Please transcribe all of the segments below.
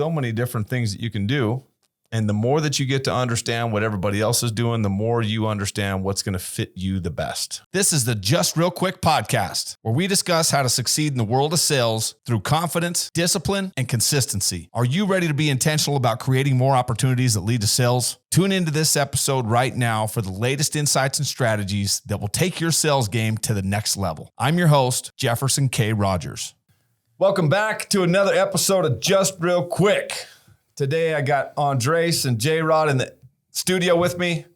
so many different things that you can do. And the more that you get to understand what everybody else is doing, the more you understand what's going to fit you the best. This is the Just Real Quick podcast, where we discuss how to succeed in the world of sales through confidence, discipline, and consistency. Are you ready to be intentional about creating more opportunities that lead to sales? Tune into this episode right now for the latest insights and strategies that will take your sales game to the next level. I'm your host, Jefferson K. Rogers. Welcome back to another episode of Just Real Quick. Today, I got Andres and J-Rod in the studio with me,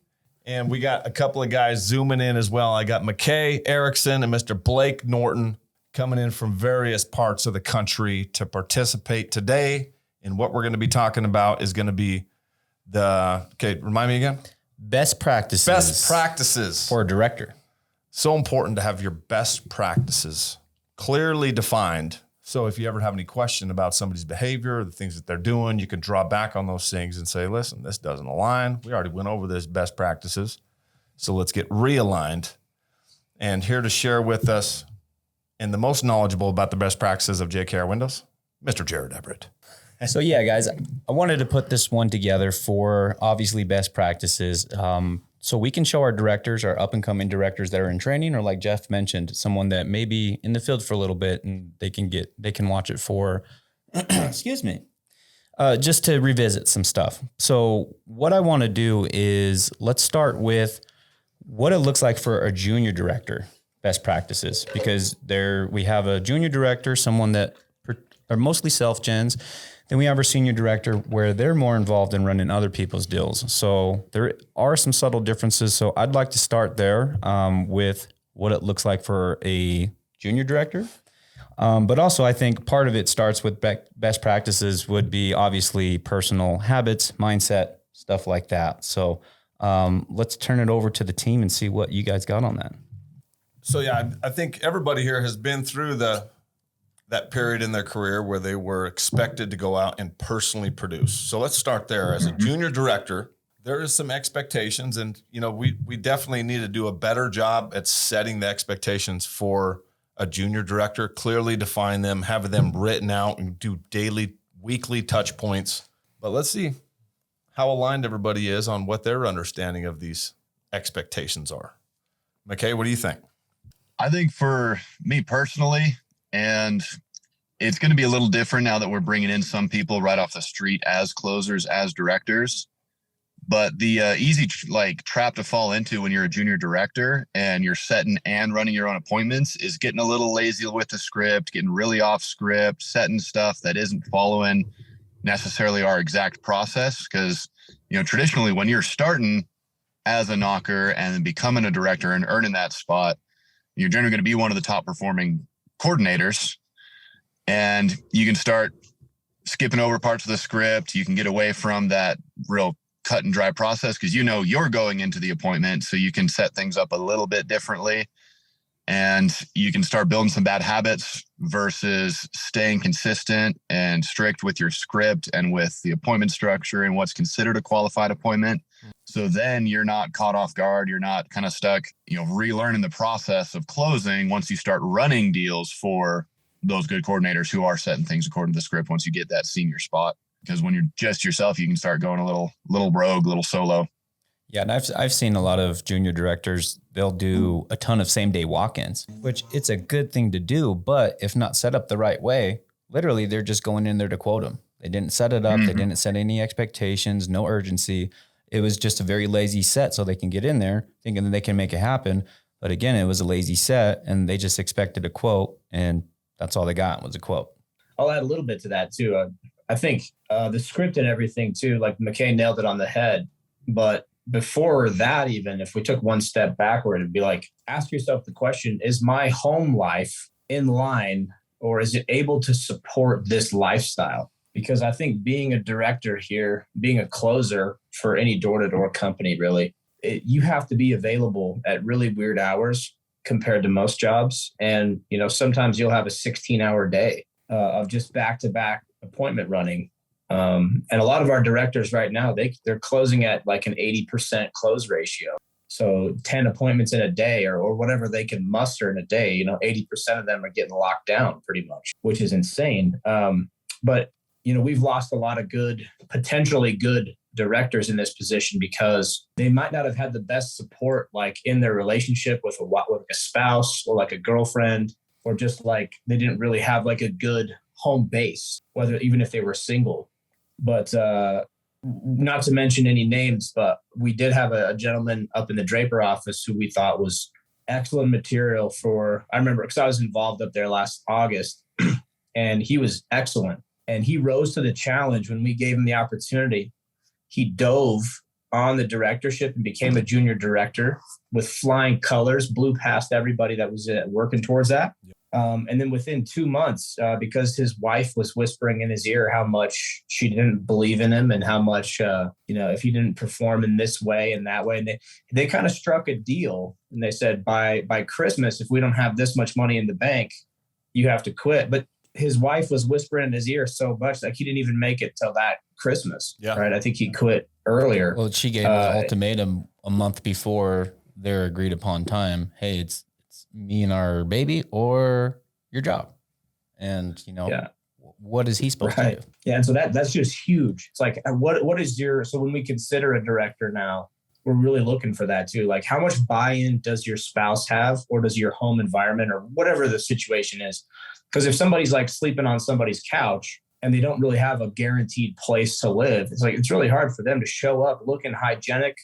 and we got a couple of guys zooming in as well. I got McKay Erickson and Mr. Blake Norton coming in from various parts of the country to participate today. And what we're going to be talking about is going to be remind me again? Best practices. Best practices. For a director. So important to have your best practices clearly defined. So if you ever have any question about somebody's behavior, the things that they're doing, you can draw back on those things and say, listen, this doesn't align. We already went over this best practices. So let's get realigned. And here to share with us and the most knowledgeable about the best practices of JKR Windows, Mr. Jared Everett. So yeah, guys, I wanted to put this one together for obviously best practices. So we can show our directors, our up and coming directors that are in training, or like Jeff mentioned, someone that may be in the field for a little bit and they can watch it for, excuse me, just to revisit some stuff. So what I want to do is let's start with what it looks like for a junior director, best practices, because we have a junior director, someone that are mostly self-gens. Then we have our senior director where they're more involved in running other people's deals. So there are some subtle differences. So I'd like to start there with what it looks like for a junior director. But also I think part of it starts with best practices would be obviously personal habits, mindset, stuff like that. So let's turn it over to the team and see what you guys got on that. So yeah, I think everybody here has been through that period in their career where they were expected to go out and personally produce. So let's start there. As a junior director, there is some expectations, and we definitely need to do a better job at setting the expectations for a junior director, clearly define them, have them written out, and do daily, weekly touch points. But let's see how aligned everybody is on what their understanding of these expectations are. McKay, what do you think? I think for me personally, and it's going to be a little different now that we're bringing in some people right off the street as closers, as directors. But the easy trap to fall into when you're a junior director and you're setting and running your own appointments is getting a little lazy with the script, getting really off script, setting stuff that isn't following necessarily our exact process. Because, traditionally when you're starting as a knocker and then becoming a director and earning that spot, you're generally going to be one of the top performing coordinators, and you can start skipping over parts of the script. You can get away from that real cut and dry process because you're going into the appointment, so you can set things up a little bit differently, and you can start building some bad habits versus staying consistent and strict with your script and with the appointment structure and what's considered a qualified appointment. So then you're not caught off guard. You're not kind of stuck, relearning the process of closing once you start running deals for those good coordinators who are setting things according to the script once you get that senior spot. Because when you're just yourself, you can start going a little rogue, a little solo. Yeah, and I've seen a lot of junior directors, they'll do a ton of same-day walk-ins, which it's a good thing to do, but if not set up the right way, literally they're just going in there to quote them. They didn't set it up. Mm-hmm. They didn't set any expectations, no urgency. It was just a very lazy set so they can get in there thinking that they can make it happen. But again, it was a lazy set and they just expected a quote, and that's all they got was a quote. I'll add a little bit to that too. I think the script and everything too, like McKay nailed it on the head. But before that, even if we took one step backward, it'd be like, ask yourself the question, is my home life in line, or is it able to support this lifestyle? Because I think being a director here, being a closer for any door-to-door company, really, you have to be available at really weird hours compared to most jobs. And, sometimes you'll have a 16-hour day of just back-to-back appointment running. And a lot of our directors right now, they're closing at like an 80% close ratio. So 10 appointments in a day or whatever they can muster in a day, 80% of them are getting locked down pretty much, which is insane. But we've lost a lot of potentially good directors in this position because they might not have had the best support, like in their relationship with a spouse or like a girlfriend, or just like they didn't really have like a good home base, even if they were single. But not to mention any names, but we did have a gentleman up in the Draper office who we thought was excellent material I remember because I was involved up there last August, and he was excellent. And he rose to the challenge when we gave him the opportunity. He dove on the directorship and became a junior director with flying colors, blew past everybody that was working towards that. And then within 2 months, because his wife was whispering in his ear how much she didn't believe in him and how much, if he didn't perform in this way and that way, and they kind of struck a deal. And they said, by Christmas, if we don't have this much money in the bank, you have to quit. But his wife was whispering in his ear so much that he didn't even make it till that Christmas. Yeah. Right. I think he quit earlier. Well, she gave an ultimatum a month before their agreed upon time. Hey, it's me and our baby or your job. And, what is he supposed to do? Yeah. And so that's just huge. It's like, so when we consider a director now, we're really looking for that too. Like, how much buy-in does your spouse have, or does your home environment, or whatever the situation is? Because if somebody's like sleeping on somebody's couch and they don't really have a guaranteed place to live, it's really hard for them to show up looking hygienic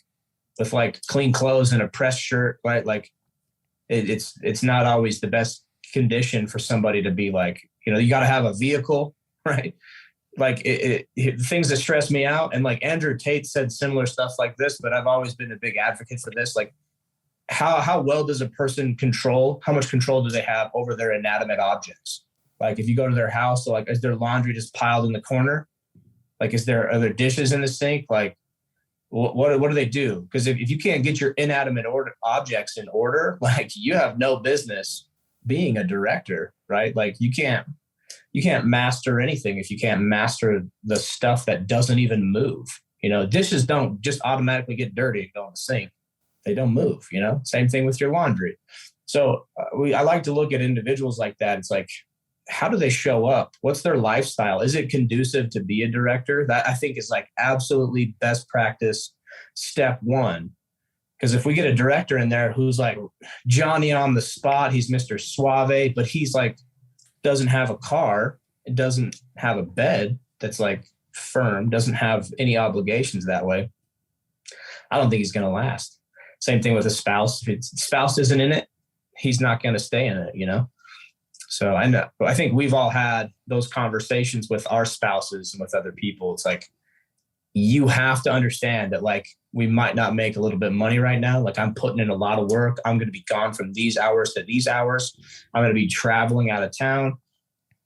with like clean clothes and a pressed shirt, right? Like it's not always the best condition for somebody to be like, you got to have a vehicle, right? Like things that stress me out. And like Andrew Tate said similar stuff like this, but I've always been a big advocate for this. Like how well does a person how much control do they have over their inanimate objects? Like if you go to their house, so like, is their laundry just piled in the corner? Like, are there dishes in the sink? Like, what do they do? Because if you can't get your inanimate objects in order, like you have no business being a director, right? Like you can't master anything if you can't master the stuff that doesn't even move. Dishes don't just automatically get dirty and go in the sink. They don't move, same thing with your laundry. So I like to look at individuals like that. It's like, how do they show up? What's their lifestyle? Is it conducive to be a director? That I think is like absolutely best practice step one. Because if we get a director in there who's like Johnny on the spot, he's Mr. Suave, but he's like, doesn't have a car, it doesn't have a bed that's like firm, doesn't have any obligations that way, I don't think he's going to last. Same thing with a spouse. If his spouse isn't in it, he's not going to stay in it, So I think we've all had those conversations with our spouses and with other people. It's like, you have to understand that like, we might not make a little bit of money right now. Like I'm putting in a lot of work. I'm going to be gone from these hours to these hours. I'm going to be traveling out of town.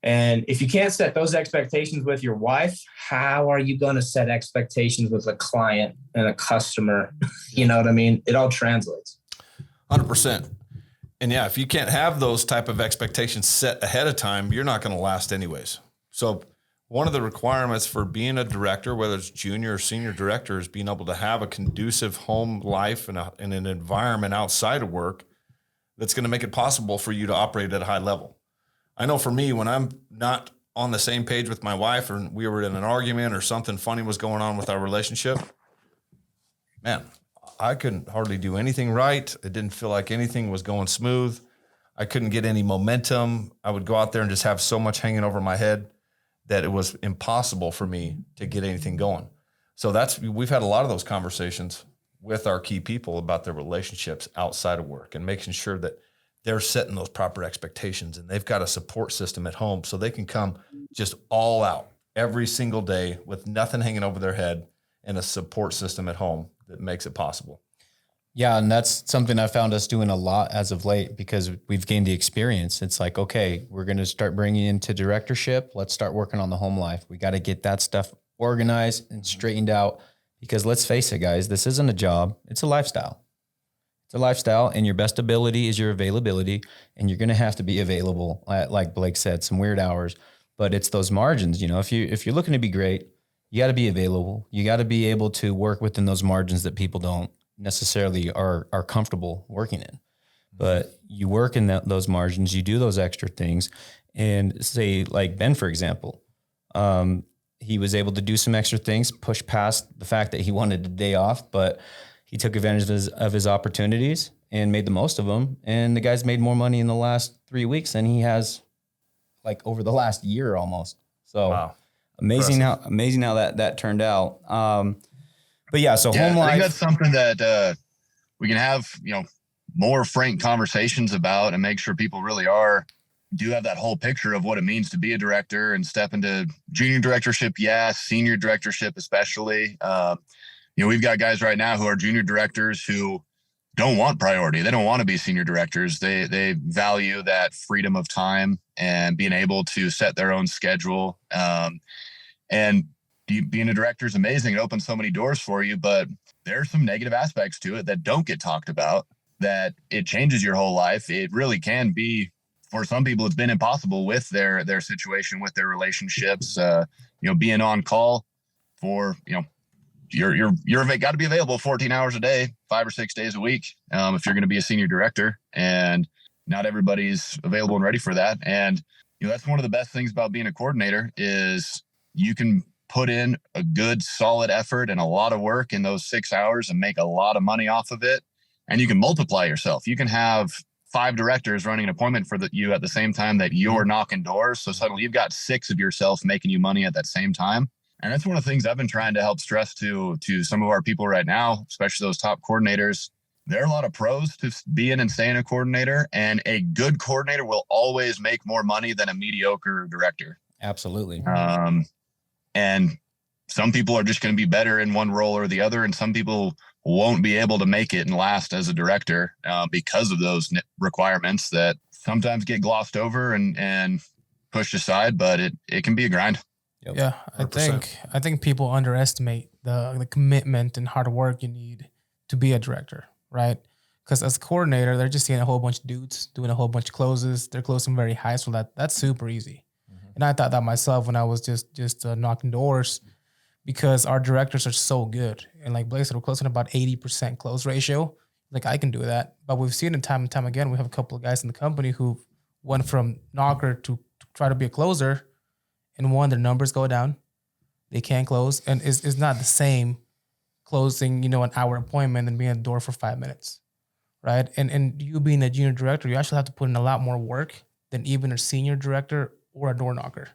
And if you can't set those expectations with your wife, how are you going to set expectations with a client and a customer? You know what I mean? It all translates. 100%. And yeah, if you can't have those type of expectations set ahead of time, you're not going to last anyways. So one of the requirements for being a director, whether it's junior or senior director, is being able to have a conducive home life and an environment outside of work that's going to make it possible for you to operate at a high level. I know for me, when I'm not on the same page with my wife, or we were in an argument or something funny was going on with our relationship, man, I couldn't hardly do anything right. It didn't feel like anything was going smooth. I couldn't get any momentum. I would go out there and just have so much hanging over my head that it was impossible for me to get anything going. So we've had a lot of those conversations with our key people about their relationships outside of work and making sure that they're setting those proper expectations and they've got a support system at home so they can come just all out every single day with nothing hanging over their head and a support system at home that makes it possible. Yeah. And that's something I found us doing a lot as of late because we've gained the experience. It's like, okay, we're going to start bringing into directorship. Let's start working on the home life. We got to get that stuff organized and straightened out because let's face it, guys, this isn't a job. It's a lifestyle. It's a lifestyle, and your best ability is your availability, and you're going to have to be available at, like Blake said, some weird hours, but it's those margins. If you're looking to be great, you got to be available. You got to be able to work within those margins that people don't necessarily are comfortable working in, but you work in those margins, you do those extra things. And say like Ben, for example, he was able to do some extra things, push past the fact that he wanted a day off, but he took advantage of his opportunities and made the most of them. And the guy's made more money in the last 3 weeks than he has like over the last year almost. So Wow. amazing how that turned out. But yeah, so home life. I think that's something that we can have, more frank conversations about and make sure people really do have that whole picture of what it means to be a director and step into junior directorship. Yes. Senior directorship, especially. We've got guys right now who are junior directors who don't want priority. They don't want to be senior directors. They value that freedom of time and being able to set their own schedule. And being a director is amazing. It opens so many doors for you, but there are some negative aspects to it that don't get talked about, that it changes your whole life. It really can be, for some people, it's been impossible with their situation, with their relationships, being on call for, you're got to be available 14 hours a day, 5 or 6 days a week. If you're going to be a senior director, and not everybody's available and ready for that. And, that's one of the best things about being a coordinator is you can put in a good solid effort and a lot of work in those 6 hours and make a lot of money off of it. And you can multiply yourself. You can have 5 directors running an appointment for you at the same time that you're knocking doors. So suddenly you've got 6 of yourself making you money at that same time. And that's one of the things I've been trying to help stress to some of our people right now, especially those top coordinators. There are a lot of pros to being and staying a coordinator, and a good coordinator will always make more money than a mediocre director. Absolutely. And some people are just going to be better in one role or the other, and some people won't be able to make it and last as a director because of those requirements that sometimes get glossed over and pushed aside, but it can be a grind. Yep. Yeah, 100%. I think people underestimate the commitment and hard work you need to be a director, right? Because as a coordinator, they're just seeing a whole bunch of dudes doing a whole bunch of closes. They're closing very high, so that's super easy. And I thought that myself when I was just knocking doors, because our directors are so good. And like Blake said, we're closing about 80% close ratio. Like I can do that, but we've seen it time and time again. We have a couple of guys in the company who went from knocker to try to be a closer. And one, their numbers go down. They can't close. And it's not the same closing, an hour appointment than being at the door for 5 minutes, right? And you being a junior director, you actually have to put in a lot more work than even a senior director or a door knocker,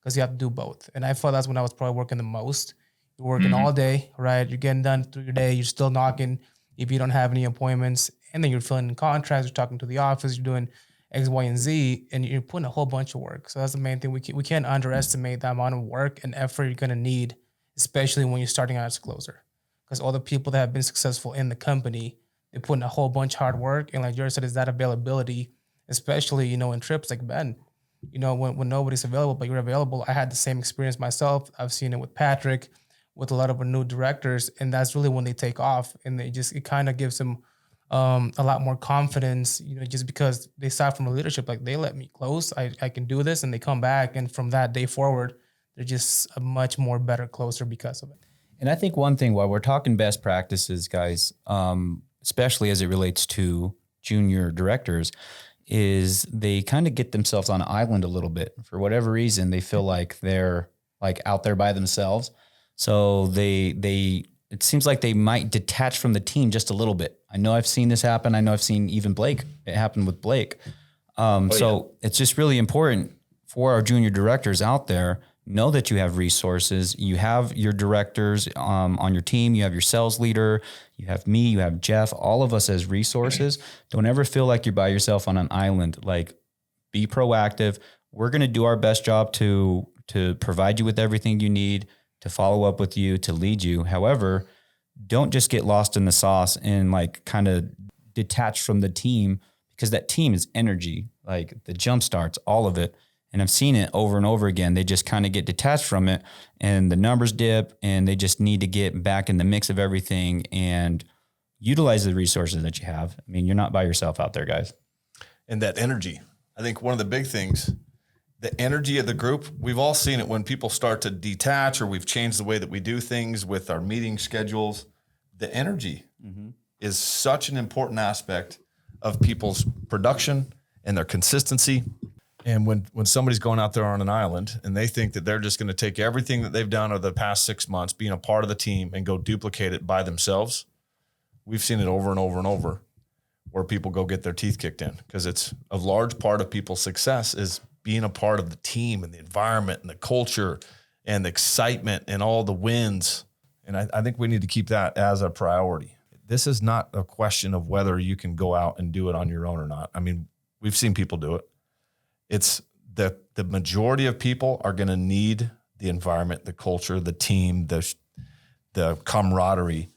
because you have to do both. And I felt that's when I was probably working the most. You're working all day, right? You're getting done through your day. You're still knocking if you don't have any appointments. And then you're filling in contracts. You're talking to the office. You're doing X, Y, and Z, and you're putting a whole bunch of work. So that's the main thing. We can't underestimate the amount of work and effort you're going to need, especially when you're starting out as a closer. Because all the people that have been successful in the company, they're putting a whole bunch of hard work. And like Jared said, is that availability, especially, in trips like Ben, when nobody's available, but you're available. I had the same experience myself. I've seen it with Patrick, with a lot of our new directors, and that's really when they take off. And it kind of gives them a lot more confidence, just because they start from a leadership, like they let me close, I can do this, and they come back. And from that day forward, they're just a much more better closer because of it. And I think one thing while we're talking best practices, guys, especially as it relates to junior directors, is they kind of get themselves on an island a little bit. For whatever reason, they feel like they're like out there by themselves. So it seems like they might detach from the team just a little bit. I know I've seen this happen. I know I've seen even Blake. It happened with Blake. It's just really important for our junior directors out there. Know that you have resources. You have your directors on your team. You have your sales leader. You have me. You have Jeff. All of us as resources. Don't ever feel like you're by yourself on an island. Like, be proactive. We're going to do our best job to provide you with everything you need, to follow up with you, to lead you. However, don't just get lost in the sauce and like kind of detach from the team, because that team is energy, like the jump starts, all of it. And I've seen it over and over again. They just kind of get detached from it and the numbers dip, and they just need to get back in the mix of everything and utilize the resources that you have. I mean, you're not by yourself out there, guys. And that energy. I think one of the big things, the energy of the group, we've all seen it when people start to detach, or we've changed the way that we do things with our meeting schedules. The energy is such an important aspect of people's production and their consistency. And when somebody's going out there on an island and they think that they're just going to take everything that they've done over the past 6 months, being a part of the team, and go duplicate it by themselves, we've seen it over and over and over where people go get their teeth kicked in, because it's a large part of people's success is being a part of the team and the environment and the culture and the excitement and all the wins. And I think we need to keep that as a priority. This is not a question of whether you can go out and do it on your own or not. I mean, we've seen people do it. It's the majority of people are going to need the environment, the culture, the team, the camaraderie,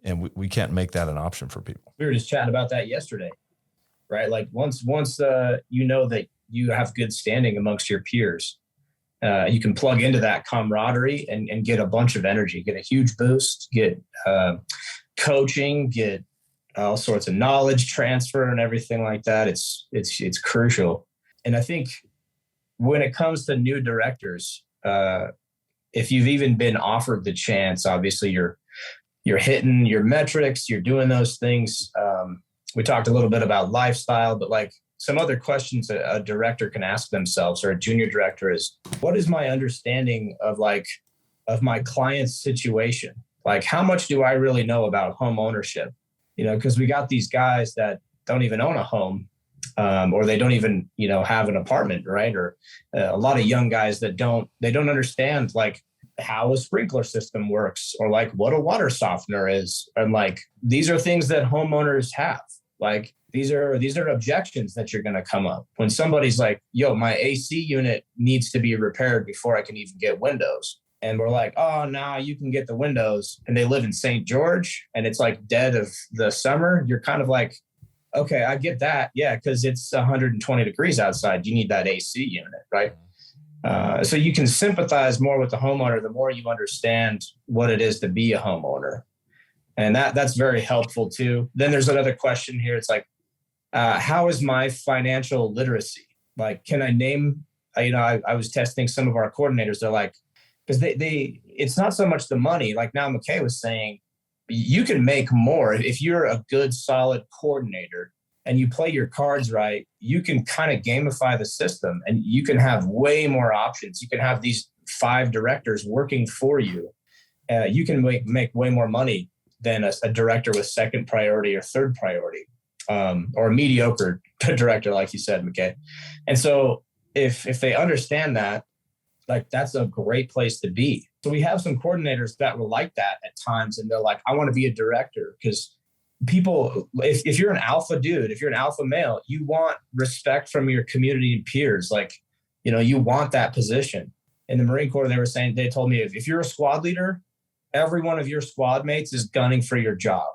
and we can't make that an option for people. We were just chatting about that yesterday, right? Like once you know that you have good standing amongst your peers, you can plug into that camaraderie and get a bunch of energy, get a huge boost, get coaching, get all sorts of knowledge transfer and everything like that. It's crucial. And I think when it comes to new directors, if you've even been offered the chance, obviously you're hitting your metrics, you're doing those things. We talked a little bit about lifestyle, but like some other questions a director can ask themselves, or a junior director, is what is my understanding of my client's situation? Like, how much do I really know about home ownership? Because we got these guys that don't even own a home, or they don't even, have an apartment, right? Or a lot of young guys that don't understand like how a sprinkler system works, or like what a water softener is. And like, these are things that homeowners have. Like, these are objections that you're going to come up when somebody's like, yo, my AC unit needs to be repaired before I can even get windows. And we're like, oh, nah, you can get the windows. And they live in St. George and it's like dead of the summer. You're kind of like, okay, I get that. Yeah, because it's 120 degrees outside. You need that AC unit, right? So you can sympathize more with the homeowner the more you understand what it is to be a homeowner. And that's very helpful too. Then there's another question here. It's like, how is my financial literacy? Like, can I name, I was testing some of our coordinators. They're like, because it's not so much the money. Like now McKay was saying, you can make more if you're a good, solid coordinator and you play your cards right. You can kind of gamify the system and you can have way more options. You can have these 5 directors working for you. You can make way more money than a director with second priority or third priority, or a mediocre director, like you said, McKay. And so if they understand that, like, that's a great place to be. So we have some coordinators that were like that at times, and they're like, I want to be a director, because people, if you're an alpha dude, if you're an alpha male, you want respect from your community and peers. Like, you want that position. In the Marine Corps, they told me, if you're a squad leader, every one of your squad mates is gunning for your job.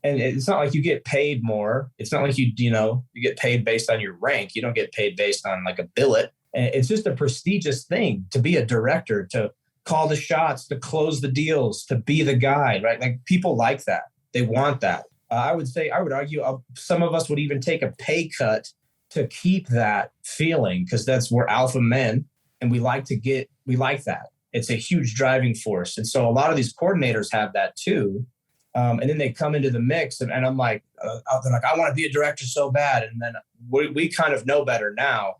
And it's not like you get paid more. It's not like you get paid based on your rank. You don't get paid based on like a billet. It's just a prestigious thing to be a director, to call the shots, to close the deals, to be the guy, right? Like, people like that. They want that. I would argue some of us would even take a pay cut to keep that feeling, because we're alpha men and we like that. It's a huge driving force. And so a lot of these coordinators have that too. And then they come into the mix and I'm like, they're like, I want to be a director so bad. And then we kind of know better now.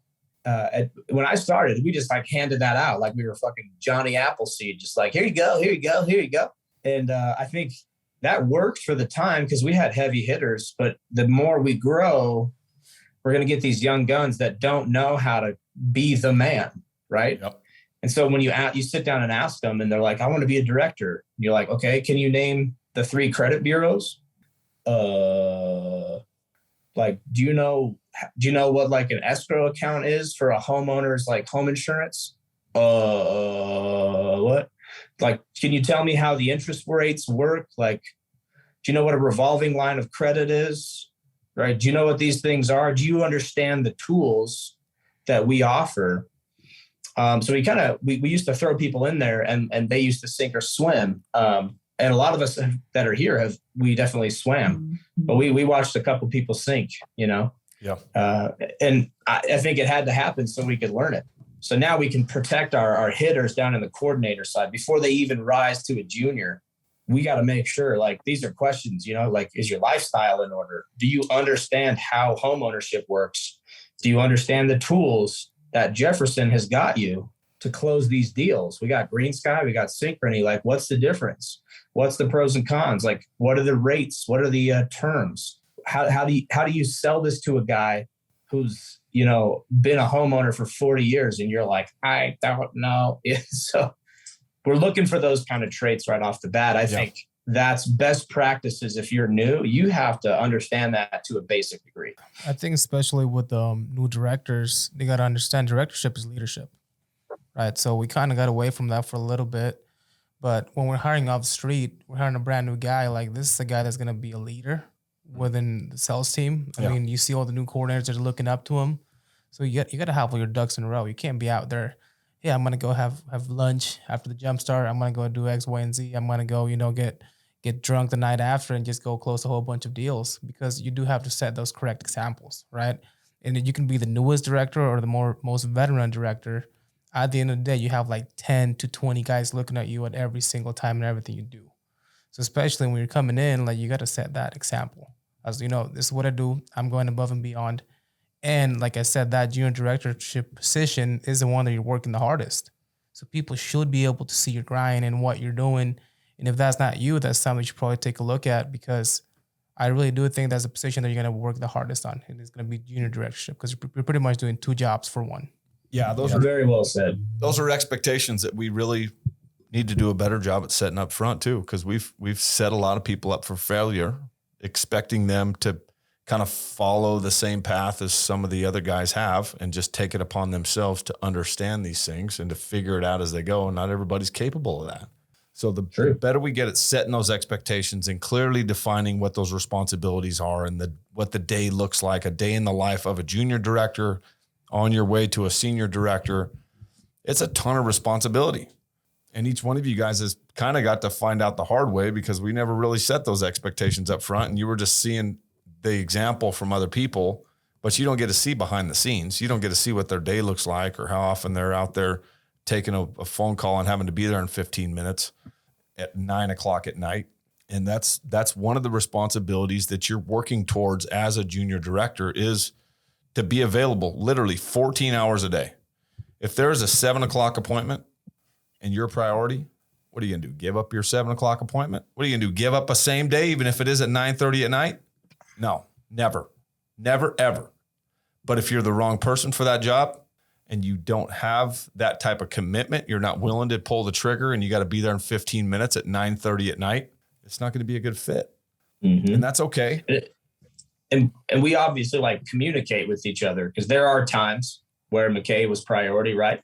When I started, we just like handed that out like we were fucking Johnny Appleseed, just like, here you go, here you go, here you go. And I think that worked for the time because we had heavy hitters. But the more we grow, we're going to get these young guns that don't know how to be the man, right? Yep. And so when you sit down and ask them, and they're like, I want to be a director. And you're like, okay, can you name the 3 credit bureaus? Like, do you know what like an escrow account is for a homeowner's like home insurance? What? Like, can you tell me how the interest rates work? Like, do you know what a revolving line of credit is? Right? Do you know what these things are? Do you understand the tools that we offer? So we used to throw people in there and they used to sink or swim. And a lot of us that are here we definitely swam, but we watched a couple people sink, Yeah. And I think it had to happen so we could learn it. So now we can protect our hitters down in the coordinator side before they even rise to a junior. We got to make sure, like, these are questions, like, is your lifestyle in order? Do you understand how home ownership works? Do you understand the tools? that Jefferson has got you to close these deals. We got Green Sky, we got Synchrony. Like, what's the difference? What's the pros and cons? Like, what are the rates? What are the terms? How do you sell this to a guy who's, you know, been a homeowner for 40 years and you're like, I don't know. So we're looking for those kind of traits right off the bat. I think that's best practices. If you're new, you have to understand that to a basic degree. I think especially with new directors, they got to understand directorship is leadership, right? So we kind of got away from that for a little bit. But when we're hiring off the street, we're hiring a brand new guy. Like, this is a guy that's going to be a leader within the sales team. I mean, you see all the new coordinators that are looking up to him. So you got to have all your ducks in a row. You can't be out there, I'm going to go have lunch after the jump start. I'm going to go do X, Y, and Z. I'm going to go, you know, get drunk the night after and just go close a whole bunch of deals, because you do have to set those correct examples, right? And you can be the newest director or the most veteran director. At the end of the day, you have like 10 to 20 guys looking at you at every single time and everything you do. So especially when you're coming in, like, you got to set that example. As you know, this is what I do. I'm going above and beyond. And like I said, that junior directorship position is the one that you're working the hardest. So people should be able to see your grind and what you're doing. And if that's not you, that's something you should probably take a look at, because I really do think that's a position that you're going to work the hardest on. And it's going to be junior directorship, because you're pretty much doing two jobs for one. Yeah, those are very well said. Those are expectations that we really need to do a better job at setting up front too, because we've set a lot of people up for failure, expecting them to kind of follow the same path as some of the other guys have and just take it upon themselves to understand these things and to figure it out as they go. And not everybody's capable of that. So the better we get at setting those expectations and clearly defining what those responsibilities are and what the day looks like, a day in the life of a junior director on your way to a senior director, it's a ton of responsibility. And each one of you guys has kind of got to find out the hard way, because we never really set those expectations up front. And you were just seeing the example from other people, but you don't get to see behind the scenes. You don't get to see what their day looks like or how often they're out there taking a phone call and having to be there in 15 minutes at 9 o'clock at night. And that's one of the responsibilities that you're working towards as a junior director, is to be available literally 14 hours a day. If there is a 7 o'clock appointment and your priority, what are you going to do? Give up your 7 o'clock appointment? What are you going to do? Give up a same day, even if it is at 9:30 at night? No, never, ever. But if you're the wrong person for that job and you don't have that type of commitment, you're not willing to pull the trigger, and you got to be there in 15 minutes at 9:30 at night, it's not going to be a good fit. Mm-hmm. And that's okay. And we obviously like communicate with each other, because there are times where McKay was priority, right?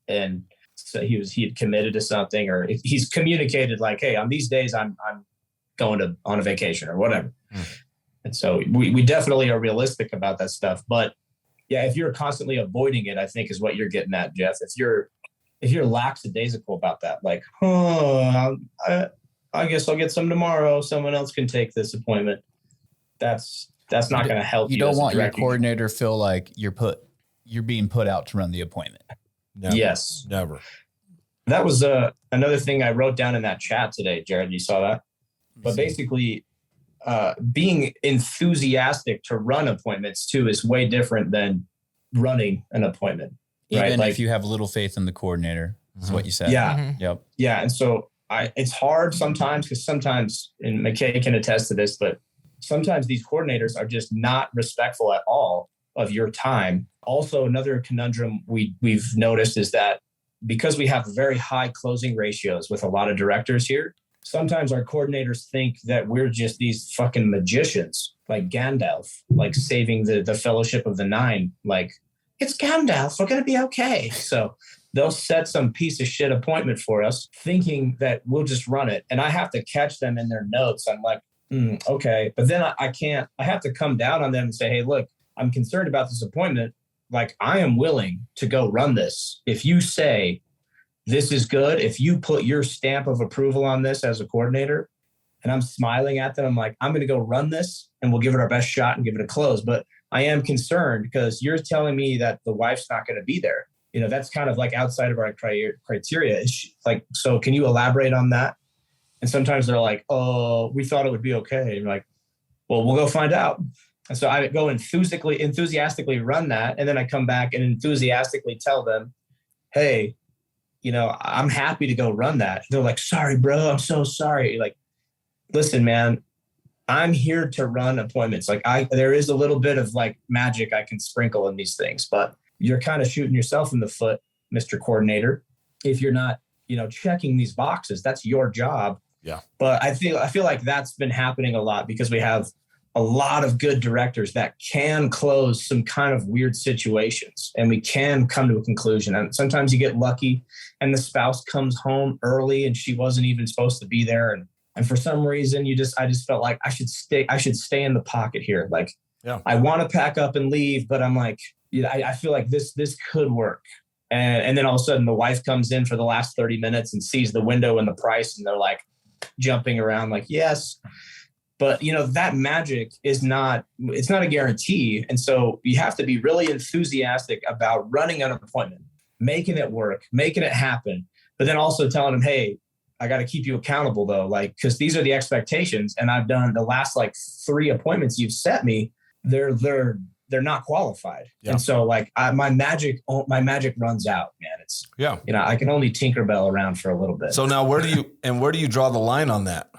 And so he had committed to something, or he's communicated like, hey, on these days I'm going on a vacation or whatever. Mm. And so we definitely are realistic about that stuff. But yeah, if you're constantly avoiding it, I think is what you're getting at, Jeff. If you're lackadaisical about that, like, I guess I'll get some tomorrow, someone else can take this appointment, that's not going to help you. You don't want your coordinator feel like you're being put out to run the appointment. Never, yes. Never. That was another thing I wrote down in that chat today, Jared. You saw that? But basically, being enthusiastic to run appointments too is way different than running an appointment. Even if you have little faith in the coordinator, is what you said. Yeah. Mm-hmm. Yep. Yeah. And so it's hard sometimes, because sometimes, and McKay can attest to this, but sometimes these coordinators are just not respectful at all of your time. Also, another conundrum we've noticed is that because we have very high closing ratios with a lot of directors here, sometimes our coordinators think that we're just these fucking magicians, like Gandalf, like saving the Fellowship of the Nine. Like, it's Gandalf, we're going to be okay. So they'll set some piece of shit appointment for us, thinking that we'll just run it. And I have to catch them in their notes. I'm like, okay. But then I have to come down on them and say, hey, look, I'm concerned about this appointment. Like, I am willing to go run this. If you say this is good, if you put your stamp of approval on this as a coordinator, and I'm smiling at them, I'm like, I'm going to go run this and we'll give it our best shot and give it a close. But I am concerned because you're telling me that the wife's not going to be there. You know, that's kind of like outside of our criteria. Like, so can you elaborate on that? And sometimes they're like, oh, we thought it would be okay. And you're like, well, we'll go find out. And so I go enthusiastically run that. And then I come back and enthusiastically tell them, hey, I'm happy to go run that. They're like, sorry, bro, I'm so sorry. Like, listen, man, I'm here to run appointments. Like there is a little bit of like magic I can sprinkle in these things, but you're kind of shooting yourself in the foot, Mr. Coordinator, if you're not, checking these boxes. That's your job. Yeah. But I feel like that's been happening a lot because we have a lot of good directors that can close some kind of weird situations and we can come to a conclusion. And sometimes you get lucky and the spouse comes home early and she wasn't even supposed to be there. And for some reason I just felt like I should stay in the pocket here. Like, yeah, I want to pack up and leave, but I'm like, I feel like this could work. And then all of a sudden the wife comes in for the last 30 minutes and sees the window and the price. And they're like jumping around like, yes. But, that magic it's not a guarantee. And so you have to be really enthusiastic about running an appointment, making it work, making it happen, but then also telling them, hey, I got to keep you accountable though. Like, cause these are the expectations. And I've done the last like 3 appointments you've set me. They're not qualified. Yeah. And so like my magic runs out, man. It's, I can only Tinkerbell around for a little bit. So now where do you draw the line on that?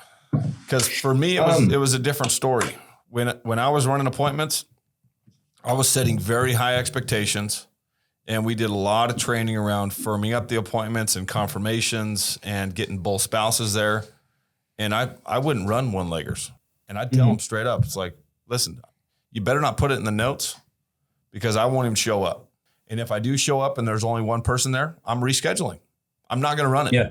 Because for me, it was a different story. When I was running appointments, I was setting very high expectations, and we did a lot of training around firming up the appointments and confirmations and getting both spouses there. And I wouldn't run one-leggers, and I'd tell them straight up, it's like, listen, you better not put it in the notes because I won't even show up. And if I do show up and there's only one person there, I'm rescheduling. I'm not going to run it. Yeah.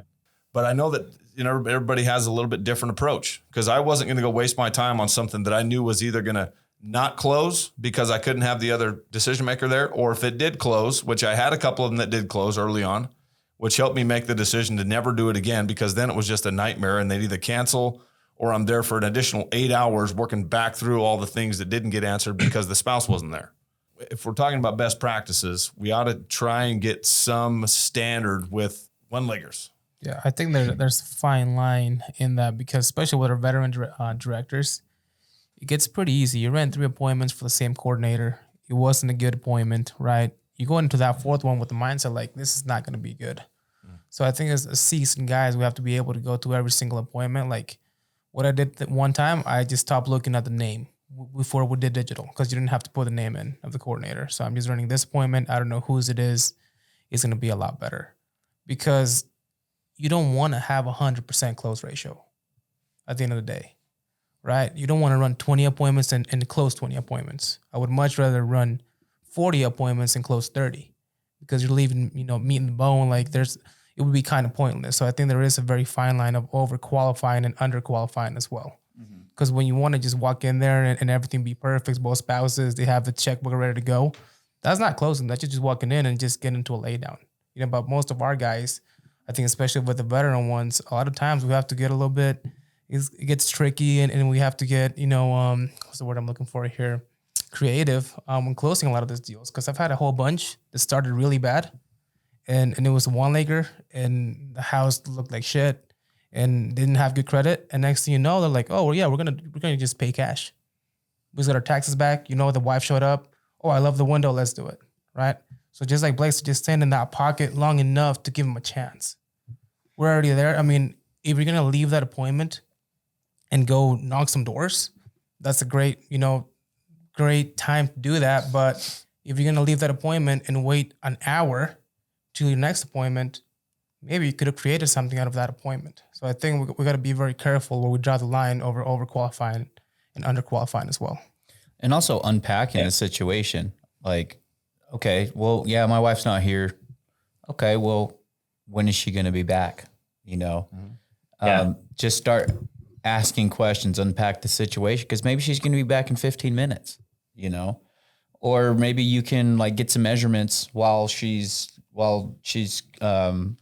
But I know that everybody has a little bit different approach because I wasn't going to go waste my time on something that I knew was either going to not close because I couldn't have the other decision maker there, or if it did close, which I had a couple of them that did close early on, which helped me make the decision to never do it again because then it was just a nightmare and they'd either cancel or I'm there for an additional 8 hours working back through all the things that didn't get answered because the spouse wasn't there. If we're talking about best practices, we ought to try and get some standard with one-leggers. Yeah, I think there's a fine line in that because especially with our veteran directors, it gets pretty easy. You ran 3 appointments for the same coordinator. It wasn't a good appointment, right? You go into that 4th one with the mindset like, this is not going to be good. So I think as seasoned guys, we have to be able to go to every single appointment. Like what I did one time, I just stopped looking at the name before we did digital because you didn't have to put the name in of the coordinator. So I'm just running this appointment. I don't know whose it is. It's going to be a lot better because you don't want to have 100% close ratio at the end of the day, right? You don't want to run 20 appointments and close 20 appointments. I would much rather run 40 appointments and close 30 because you're leaving, meat in the bone. Like it would be kind of pointless. So I think there is a very fine line of overqualifying and underqualifying as well. Because when you want to just walk in there and everything be perfect, both spouses, they have the checkbook ready to go. That's not closing. That's just walking in and just getting into a lay down. But most of our guys, I think especially with the veteran ones, a lot of times we have to get a little bit, it gets tricky and we have to get, what's the word I'm looking for here? Creative when closing a lot of these deals. Because I've had a whole bunch that started really bad and it was a one-legger and the house looked like shit and didn't have good credit. And next thing you know, they're like, oh, well, yeah, we're gonna just pay cash. We just got our taxes back. The wife showed up. Oh, I love the window. Let's do it. Right? So just like Blake, just stand in that pocket long enough to give him a chance. We're already there. I mean, if you're going to leave that appointment and go knock some doors, that's a great time to do that. But if you're going to leave that appointment and wait an hour to your next appointment, maybe you could have created something out of that appointment. So I think we got to be very careful where we draw the line over overqualifying and underqualifying as well. And also unpacking the situation. Like, okay, well, yeah, my wife's not here. Okay, well, when is she going to be back? Just start asking questions, unpack the situation, because maybe she's going to be back in 15 minutes, or maybe you can like get some measurements while she's going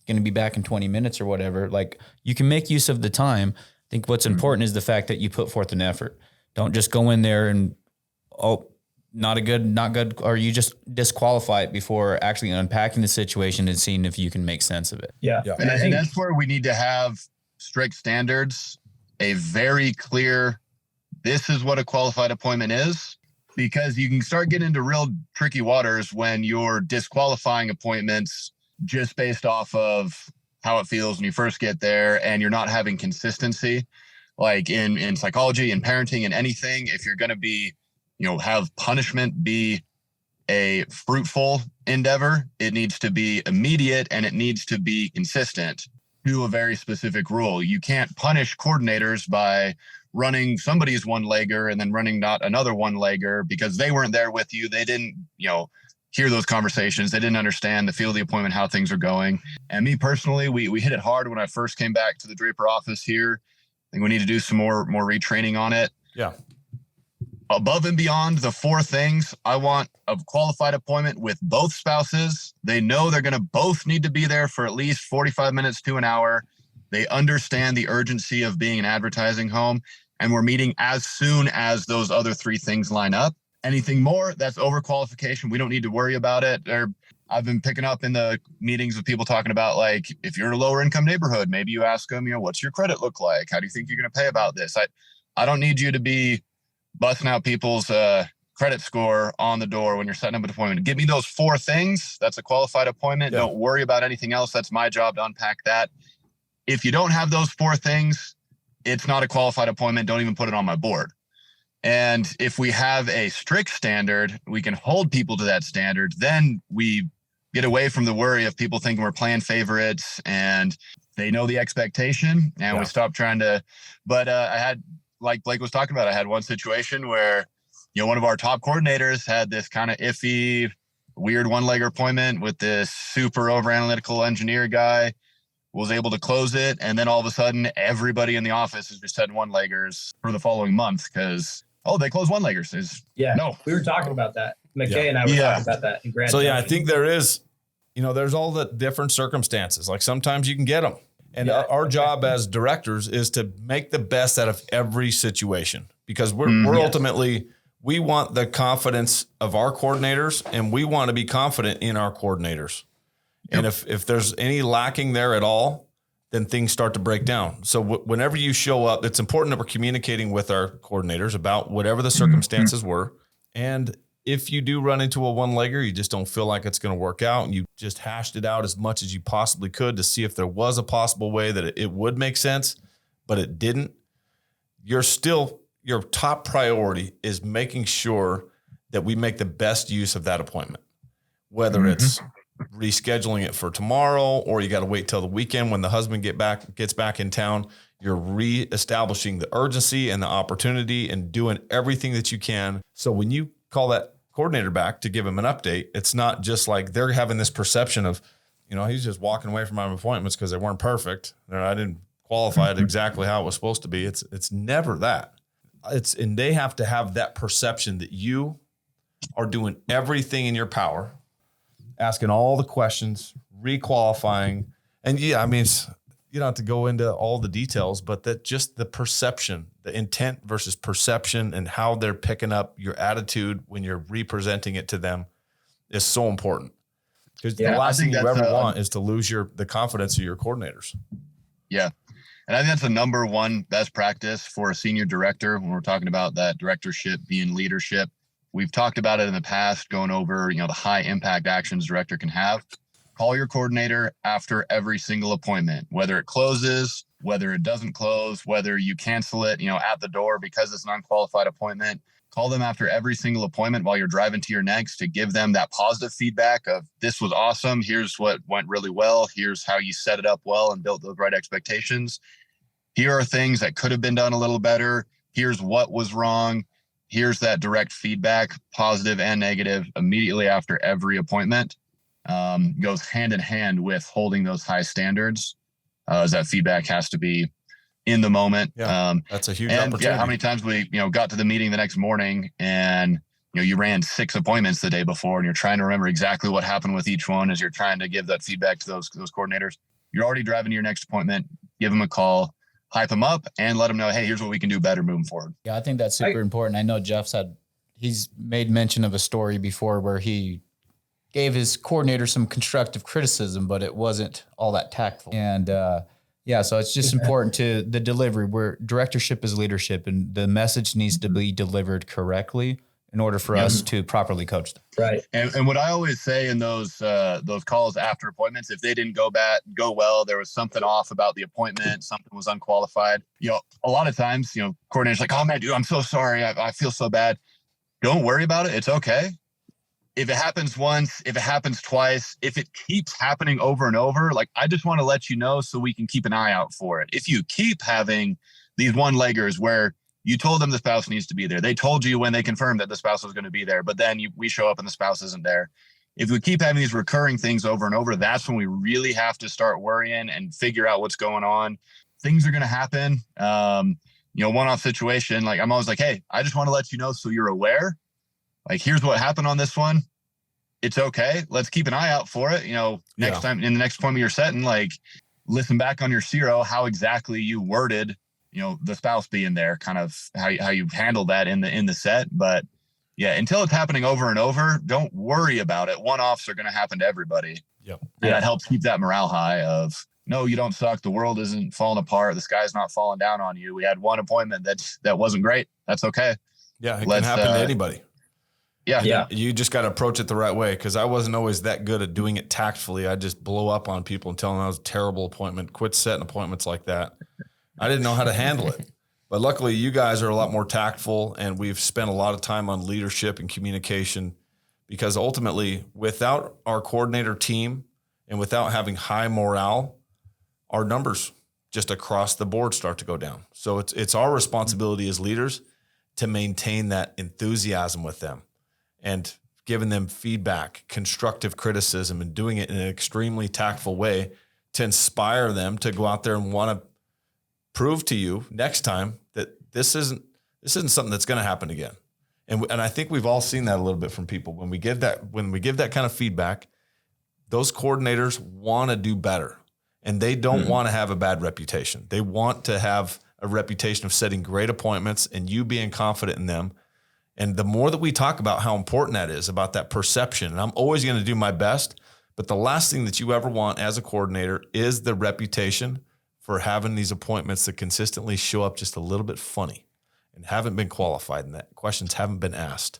to be back in 20 minutes or whatever. Like you can make use of the time. I think what's important is the fact that you put forth an effort. Don't just go in there and, not good, or you just disqualify it before actually unpacking the situation and seeing if you can make sense of it. Yeah. And I think that's where we need to have strict standards, a very clear this is what a qualified appointment is, because you can start getting into real tricky waters when you're disqualifying appointments just based off of how it feels when you first get there, and you're not having consistency. Like in psychology and parenting and anything, if you're going to be, have punishment be a fruitful endeavor, it needs to be immediate and it needs to be consistent to a very specific rule. You can't punish coordinators by running somebody's one-legger and then running not another one-legger because they weren't there with you. They didn't, hear those conversations. They didn't understand the feel of the appointment, how things are going. And me personally, we hit it hard when I first came back to the Draper office here. I think we need to do some more retraining on it. Yeah. Above and beyond the 4 things, I want a qualified appointment with both spouses. They know they're going to both need to be there for at least 45 minutes to an hour. They understand the urgency of being an advertising home, and we're meeting as soon as those other 3 things line up. Anything more, that's overqualification. We don't need to worry about it. I've been picking up in the meetings with people talking about, like, if you're in a lower income neighborhood, maybe you ask them, what's your credit look like? How do you think you're going to pay about this? I don't need you to be busting out people's credit score on the door when you're setting up an appointment. Give me those 4 things. That's a qualified appointment. Yeah. Don't worry about anything else. That's my job to unpack that. If you don't have those 4 things, it's not a qualified appointment. Don't even put it on my board. And if we have a strict standard, we can hold people to that standard. Then we get away from the worry of people thinking we're playing favorites, and they know the expectation, and we stop trying to. But I had, like Blake was talking about, I had one situation where, one of our top coordinators had this kind of iffy, weird one-legger appointment with this super over-analytical engineer guy, was able to close it. And then all of a sudden, everybody in the office is just heading one-leggers for the following month because, they close one-leggers. No. We were talking about that. McKay and I were talking about that in Grand County. I think there is, there's all the different circumstances. Like sometimes you can get them. And our job as directors is to make the best out of every situation, because we're ultimately, we want the confidence of our coordinators, and we want to be confident in our coordinators. Yep. And if there's any lacking there at all, then things start to break down. So whenever you show up, it's important that we're communicating with our coordinators about whatever the circumstances were. And if you do run into a one-legger, you just don't feel like it's going to work out, and you just hashed it out as much as you possibly could to see if there was a possible way that it would make sense, but it didn't. Your top priority is making sure that we make the best use of that appointment, whether it's rescheduling it for tomorrow, or you got to wait till the weekend when the husband gets back in town. You're reestablishing the urgency and the opportunity and doing everything that you can. So when you call that coordinator back to give him an update, it's not just like they're having this perception of, he's just walking away from my appointments because they weren't perfect. I didn't qualify it exactly how it was supposed to be. It's never that. And they have to have that perception that you are doing everything in your power, asking all the questions, requalifying. And you don't have to go into all the details, but that just the perception, the intent versus perception, and how they're picking up your attitude when you're representing it to them is so important. Because the last thing you ever want is to lose the confidence of your coordinators. Yeah. And I think that's the number one best practice for a senior director when we're talking about that directorship being leadership. We've talked about it in the past, going over, the high impact actions director can have. Call your coordinator after every single appointment, whether it closes, whether it doesn't close, whether you cancel it, at the door because it's an unqualified appointment. Call them after every single appointment while you're driving to your next to give them that positive feedback of, this was awesome. Here's what went really well. Here's how you set it up well and built those right expectations. Here are things that could have been done a little better. Here's what was wrong. Here's that direct feedback, positive and negative, immediately after every appointment. Goes hand in hand with holding those high standards, as that feedback has to be in the moment. Yeah, that's a huge opportunity. Yeah, how many times we, got to the meeting the next morning and, you ran 6 appointments the day before, and you're trying to remember exactly what happened with each one as you're trying to give that feedback to those coordinators. You're already driving to your next appointment. Give them a call, hype them up, and let them know, hey, here's what we can do better moving forward. Yeah, I think that's super important. I know he's made mention of a story before where he gave his coordinator some constructive criticism, but it wasn't all that tactful. And Yeah, so it's just important to the delivery where directorship is leadership and the message needs to be delivered correctly in order for us to properly coach them. Right. And what I always say in those calls after appointments, if they didn't go well, there was something off about the appointment, something was unqualified. A lot of times, coordinators like, oh man, dude, I'm so sorry. I feel so bad. Don't worry about it. It's okay. If it happens once, if it happens twice, if it keeps happening over and over, like I just want to let you know so we can keep an eye out for it. If you keep having these one-leggers where you told them the spouse needs to be there, they told you when they confirmed that the spouse was going to be there, but then we show up and the spouse isn't there. If we keep having these recurring things over and over, that's when we really have to start worrying and figure out what's going on. Things are going to happen. One-off situation. Like I'm always like, hey, I just want to let you know so you're aware. Like, here's what happened on this one. It's okay. Let's keep an eye out for it. Next time in the next appointment you're setting, like listen back on your CRO, how exactly you worded, the spouse being there, kind of how you handle that in the set. But yeah, until it's happening over and over, don't worry about it. One-offs are going to happen to everybody. Yep. And that helps keep that morale high of, no, you don't suck. The world isn't falling apart. The sky's not falling down on you. We had one appointment that wasn't great. That's okay. Yeah. It can happen to anybody. Yeah. You just got to approach it the right way. Cause I wasn't always that good at doing it tactfully. I just blow up on people and tell them that was a terrible appointment. Quit setting appointments like that. I didn't know how to handle it, but luckily you guys are a lot more tactful and we've spent a lot of time on leadership and communication because ultimately without our coordinator team and without having high morale, our numbers just across the board start to go down. So it's our responsibility as leaders to maintain that enthusiasm with them and giving them feedback, constructive criticism, and doing it in an extremely tactful way to inspire them to go out there and want to prove to you next time that this isn't something that's going to happen again. And I think we've all seen that a little bit from people when we give that kind of feedback, those coordinators want to do better and they don't want to have a bad reputation. They want to have a reputation of setting great appointments and you being confident in them. And the more that we talk about how important that is, about that perception, and I'm always going to do my best, but the last thing that you ever want as a coordinator is the reputation for having these appointments that consistently show up just a little bit funny and haven't been qualified and that questions haven't been asked.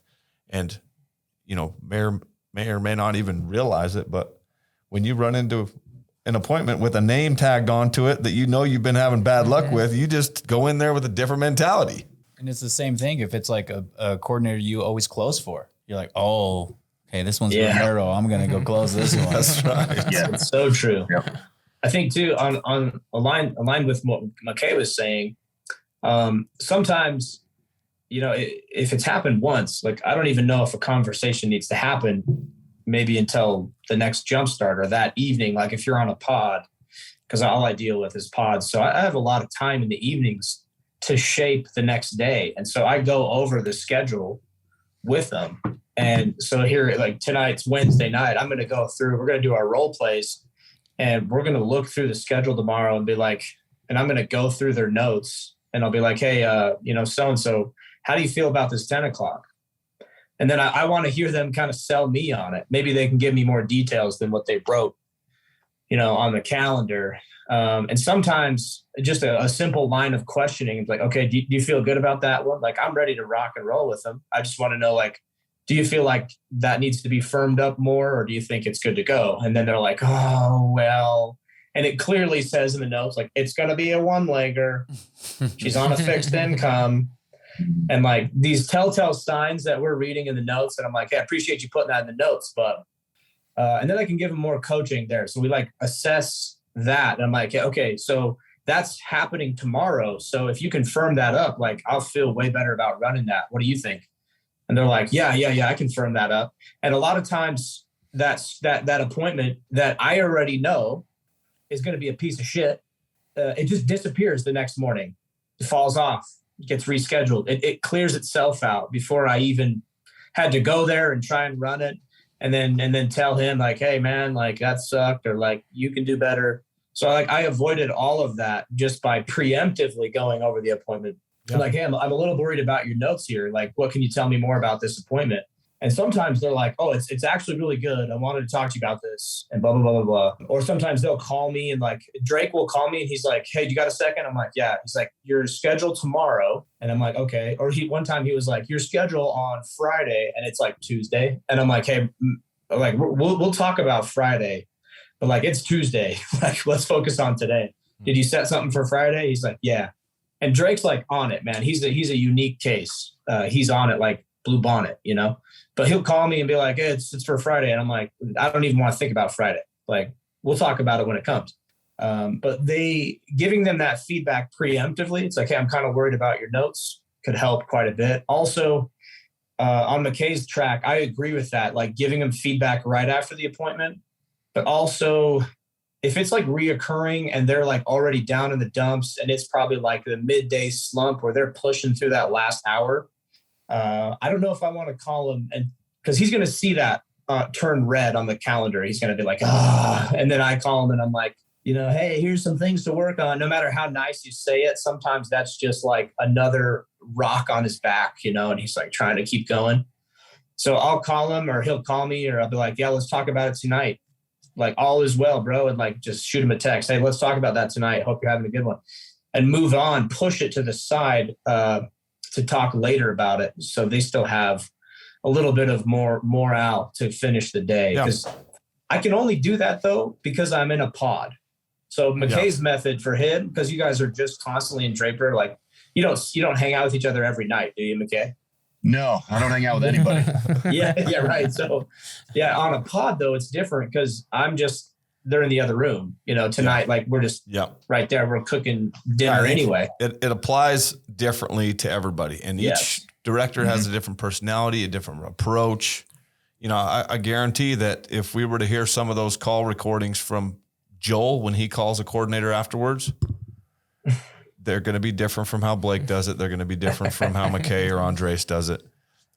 And, may or may not even realize it, but when you run into an appointment with a name tagged onto it that you've been having bad luck with, you just go in there with a different mentality. And it's the same thing if it's like a coordinator you always close for. You're like, oh, okay, this one's Romero. I'm going to go close this one. That's right. Yeah, it's so true. Yep. I think too, on aligned with what McKay was saying, sometimes, if it's happened once, like I don't even know if a conversation needs to happen maybe until the next jumpstart or that evening. Like if you're on a pod, because all I deal with is pods. So I have a lot of time in the evenings to shape the next day. And so I go over the schedule with them. And so here, like tonight's Wednesday night, we're going to do our role plays and we're going to look through the schedule tomorrow and be like, and I'm going to go through their notes and I'll be like, hey, so-and-so, how do you feel about this 10 o'clock? And then I want to hear them kind of sell me on it. Maybe they can give me more details than what they wrote, on the calendar. And sometimes just a simple line of questioning is like, okay, do you feel good about that one? Like I'm ready to rock and roll with them. I just want to know, like, do you feel like that needs to be firmed up more or do you think it's good to go? And then they're like, oh, well, and it clearly says in the notes, like, it's going to be a one-legger. She's on a fixed income. And like these telltale signs that we're reading in the notes. And I'm like, hey, I appreciate you putting that in the notes, but, and then I can give them more coaching there. So we like assess that. And I'm like, okay, so that's happening tomorrow. So if you confirm that up, like I'll feel way better about running that. What do you think? And they're like, yeah, I confirm that up. And a lot of times that appointment that I already know is going to be a piece of shit. It just disappears the next morning. It falls off, gets rescheduled. It clears itself out before I even had to go there and try and run it. And then tell him like, hey man, like that sucked, or like you can do better. So like I avoided all of that just by preemptively going over the appointment. Yeah. Like, hey, I'm a little worried about your notes here. Like, what can you tell me more about this appointment? And sometimes they're like, oh, it's actually really good. I wanted to talk to you about this and blah, blah, blah, blah, blah. Or sometimes they'll call me and like Drake will call me and he's like, hey, you got a second? I'm like, yeah. He's like, you're scheduled tomorrow. And I'm like, okay. Or one time he was like, you're scheduled on Friday and it's like Tuesday. And I'm like, hey, like we'll talk about Friday, but like it's Tuesday. Like let's focus on today. Did you set something for Friday? He's like, yeah. And Drake's like on it, man. He's a unique case. He's on it like blue bonnet, you know. But he'll call me and be like, hey, it's for Friday. And I'm like, I don't even want to think about Friday. Like, we'll talk about it when it comes. But giving them that feedback preemptively, it's like, hey, I'm kind of worried about your notes, could help quite a bit. Also, on McKay's track, I agree with that, like giving them feedback right after the appointment. But also, if it's like reoccurring and they're like already down in the dumps and it's probably like the midday slump where they're pushing through that last hour, I don't know if I want to call him, and because he's going to see that turn red on the calendar. He's going to be like, and then I call him and I'm like, you know, hey, here's some things to work on. No matter how nice you say it, sometimes that's just like another rock on his back, you know, and he's like trying to keep going. So I'll call him or he'll call me or I'll be like, yeah, let's talk about it tonight. Like all is well, bro. And like, just shoot him a text. Hey, let's talk about that tonight. Hope you're having a good one, and move on, push it to the side, to talk later about it. So they still have a little bit of more morale to finish the day. Because I can only do that though, because I'm in a pod. So McKay's method for him, because you guys are just constantly in Draper, like you don't hang out with each other every night, do you, McKay? No, I don't hang out with anybody. Yeah, right. So on a pod though, it's different because they're in the other room, you know, tonight, like we're just right there. We're cooking dinner anyway. It applies differently to everybody. And each director has a different personality, a different approach. You know, I guarantee that if we were to hear some of those call recordings from Joel, when he calls a coordinator afterwards, they're going to be different from how Blake does it. They're going to be different from how McKay or Andres does it.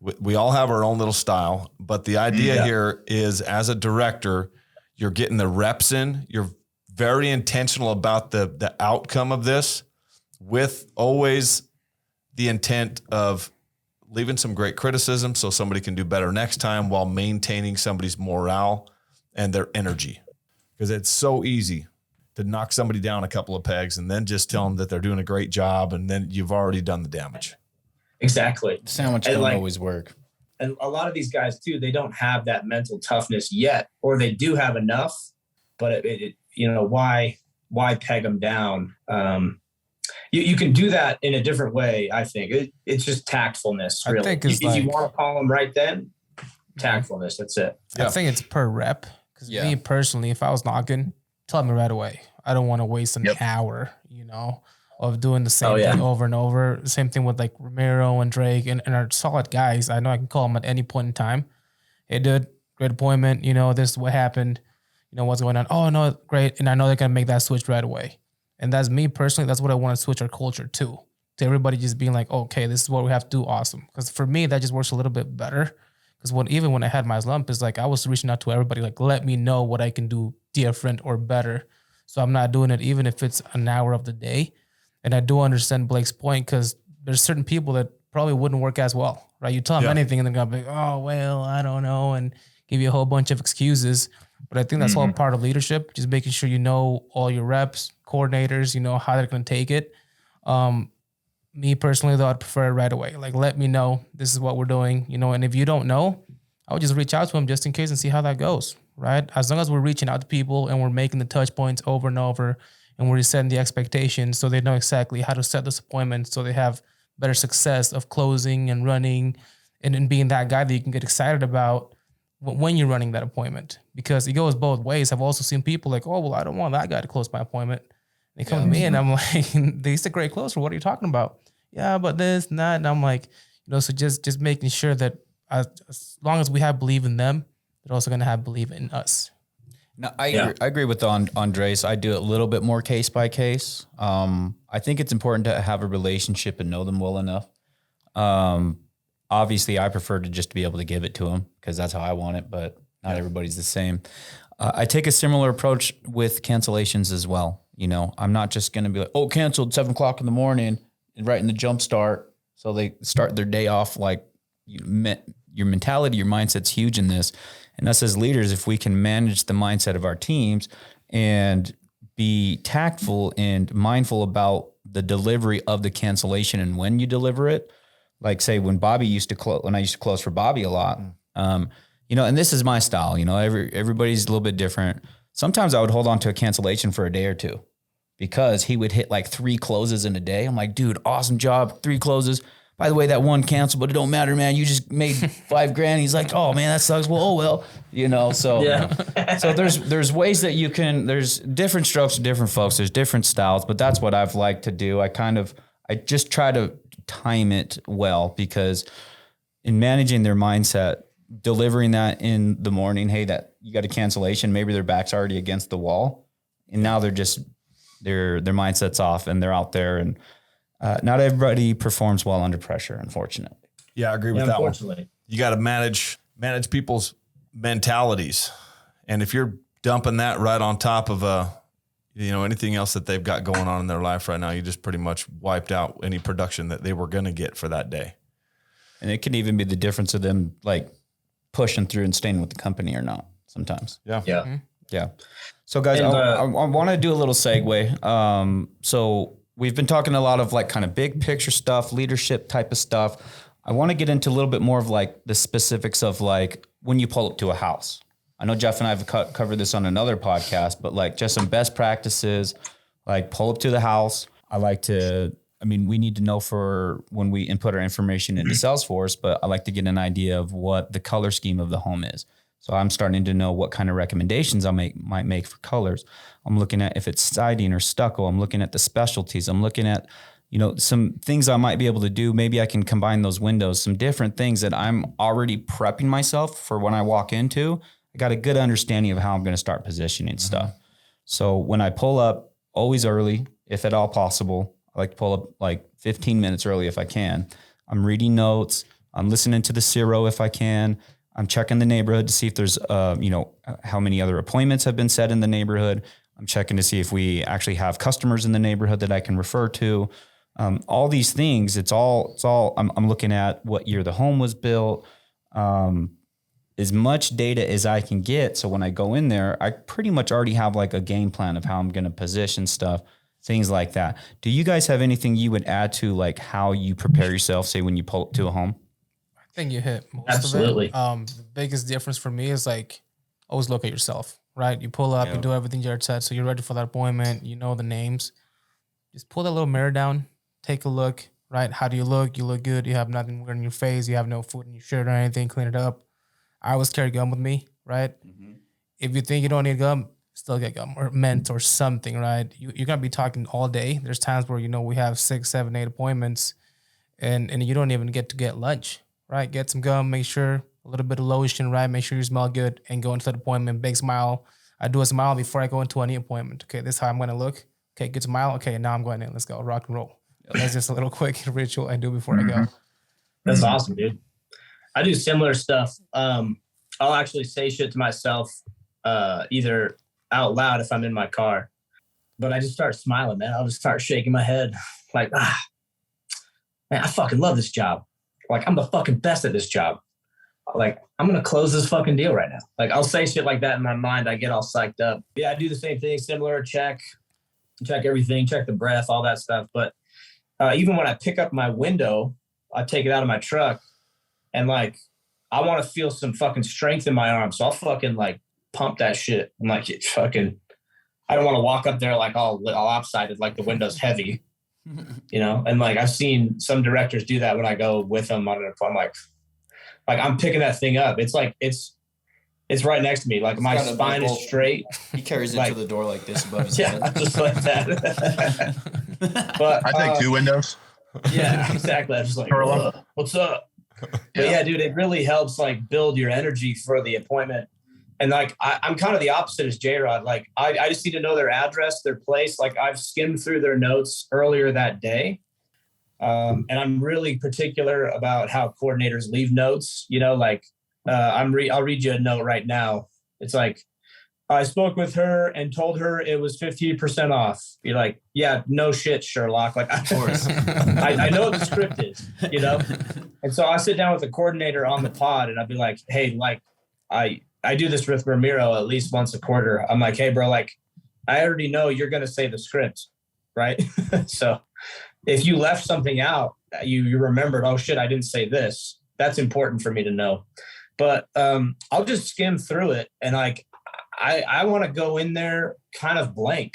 We all have our own little style, but the idea here is as a director, you're getting the reps in. You're very intentional about the outcome of this, with always the intent of leaving some great criticism so somebody can do better next time while maintaining somebody's morale and their energy. Because it's so easy to knock somebody down a couple of pegs and then just tell them that they're doing a great job, and then you've already done the damage. Exactly. The sandwich don't always work. And a lot of these guys too, they don't have that mental toughness yet, or they do have enough, but it you know, why peg them down? You can do that in a different way. I think it's just tactfulness. Really, I think if you want to call them right then, tactfulness. That's it. I think it's per rep. Because me personally, if I was knocking, tell me right away. I don't want to waste an hour, you know, of doing the same thing over and over. Same thing with like Ramiro and Drake and our solid guys. I know I can call them at any point in time. Hey, dude, great appointment. You know, this is what happened. You know, what's going on? Oh, no, great. And I know they're going to make that switch right away. And that's me personally. That's what I want to switch our culture to everybody just being like, okay, this is what we have to do. Awesome. Because for me, that just works a little bit better. Because even when I had my slump, it's like I was reaching out to everybody, like, let me know what I can do different or better. So I'm not doing it even if it's an hour of the day. And I do understand Blake's point, because there's certain people that probably wouldn't work as well, right? You tell them anything and they're going to be like, oh, well, I don't know, and give you a whole bunch of excuses. But I think that's all part of leadership, just making sure you know all your reps, coordinators, you know how they're going to take it. Me personally, though, I'd prefer it right away. Like, let me know this is what we're doing, you know, and if you don't know, I would just reach out to them just in case and see how that goes, right? As long as we're reaching out to people and we're making the touch points over and over and we're setting the expectations so they know exactly how to set this appointment so they have better success of closing and running and being that guy that you can get excited about when you're running that appointment, because it goes both ways. I've also seen people like, oh, well, I don't want that guy to close my appointment. They come to me and I'm like, he's a great closer. What are you talking about? Yeah, but this and that. And I'm like, you know, so just making sure that as long as we have belief in them, they're also going to have belief in us. No, I agree with Andres. I do it a little bit more case by case. I think it's important to have a relationship and know them well enough. Obviously, I prefer to just be able to give it to them because that's how I want it, but not everybody's the same. I take a similar approach with cancellations as well. You know, I'm not just going to be like, oh, canceled 7 o'clock in the morning and right in the jump start. So they start their day off like your mentality, your mindset's huge in this. And us as leaders, if we can manage the mindset of our teams and be tactful and mindful about the delivery of the cancellation and when you deliver it, like say when I used to close for Bobby a lot, you know, and this is my style, you know, everybody's a little bit different. Sometimes I would hold on to a cancellation for a day or two because he would hit like 3 closes in a day. I'm like, dude, awesome job. 3 closes. By the way, that one canceled, but it don't matter, man. You just made $5,000. He's like, oh man, that sucks. Well, oh well, you know. So, so there's ways that you can. There's different strokes for different folks. There's different styles, but that's what I've liked to do. I just try to time it well because in managing their mindset, delivering that in the morning, hey, that you got a cancellation. Maybe their back's already against the wall, and now they're just their mindset's off and they're out there and. Not everybody performs well under pressure, unfortunately. Yeah, I agree with that one. You got to manage people's mentalities. And if you're dumping that right on top of anything else that they've got going on in their life right now, you just pretty much wiped out any production that they were going to get for that day. And it can even be the difference of them like pushing through and staying with the company or not sometimes. Yeah. Yeah. Mm-hmm. Yeah. So guys, I want to do a little segue. So we've been talking a lot of like kind of big picture stuff, leadership type of stuff. I want to get into a little bit more of like the specifics of like when you pull up to a house. I know Jeff and I have covered this on another podcast, but like just some best practices, like pull up to the house. We need to know for when we input our information into Salesforce, but I like to get an idea of what the color scheme of the home is. So I'm starting to know what kind of recommendations I might make for colors. I'm looking at if it's siding or stucco. I'm looking at the specialties. I'm looking at, some things I might be able to do. Maybe I can combine those windows, some different things that I'm already prepping myself for when I walk into. I got a good understanding of how I'm going to start positioning stuff. So when I pull up, always early, if at all possible, I like to pull up like 15 minutes early if I can. I'm reading notes. I'm listening to the Zero if I can. I'm checking the neighborhood to see if there's, how many other appointments have been set in the neighborhood. I'm checking to see if we actually have customers in the neighborhood that I can refer to. All these things, it's all. I'm looking at what year the home was built, as much data as I can get. So when I go in there, I pretty much already have like a game plan of how I'm going to position stuff, things like that. Do you guys have anything you would add to like how you prepare yourself, say when you pull up to a home? I think you hit most Absolutely. of it. The biggest difference for me is like always look at yourself, right? You pull up, you do everything Jared said, so you're ready for that appointment. You know the names. Just pull that little mirror down, take a look, right? How do you look? You look good. You have nothing weird in your face. You have no food in your shirt or anything. Clean it up. I always carry gum with me, right? Mm-hmm. If you think you don't need gum, still get gum or mint or something, right? You're going to be talking all day. There's times where, we have 6, 7, 8 appointments and you don't even get to get lunch. Right, get some gum, make sure a little bit of lotion, right? Make sure you smell good and go into the appointment, big smile. I do a smile before I go into any appointment. Okay, this is how I'm gonna look. Okay, good smile. Okay, now I'm going in. Let's go, rock and roll. That's just a little quick ritual I do before I go. That's awesome, dude. I do similar stuff. I'll actually say shit to myself, either out loud if I'm in my car, but I just start smiling, man. I'll just start shaking my head like, man, I fucking love this job. Like, I'm the fucking best at this job. Like, I'm going to close this fucking deal right now. Like, I'll say shit like that in my mind. I get all psyched up. Yeah, I do the same thing, similar, check everything, check the breath, all that stuff. But even when I pick up my window, I take it out of my truck and like, I want to feel some fucking strength in my arm. So I'll fucking like pump that shit. I'm like, I don't want to walk up there like all lopsided, like the window's heavy. And like I've seen some directors do that when I go with them on an appointment. Like I'm picking that thing up. It's like it's right next to me. Like my spine is straight. He carries it to the door like this above his head. Yeah, just like that. But I take 2 windows. Yeah, exactly. I'm just like, what's up? But yeah, dude, it really helps like build your energy for the appointment. And like, I'm kind of the opposite as J-Rod. Like I just need to know their address, their place. Like I've skimmed through their notes earlier that day. And I'm really particular about how coordinators leave notes, I'll read you a note right now. It's like, I spoke with her and told her it was 50% off. You're like, yeah, no shit, Sherlock. Like, of course. I know what the script is, you know? And so I sit down with the coordinator on the pod and I'd be like, hey, like, I do this with Ramiro at least once a quarter. I'm like, hey, bro, like, I already know you're going to say the script, right? So if you left something out, you remembered, oh, shit, I didn't say this. That's important for me to know. But I'll just skim through it and, like, I want to go in there kind of blank.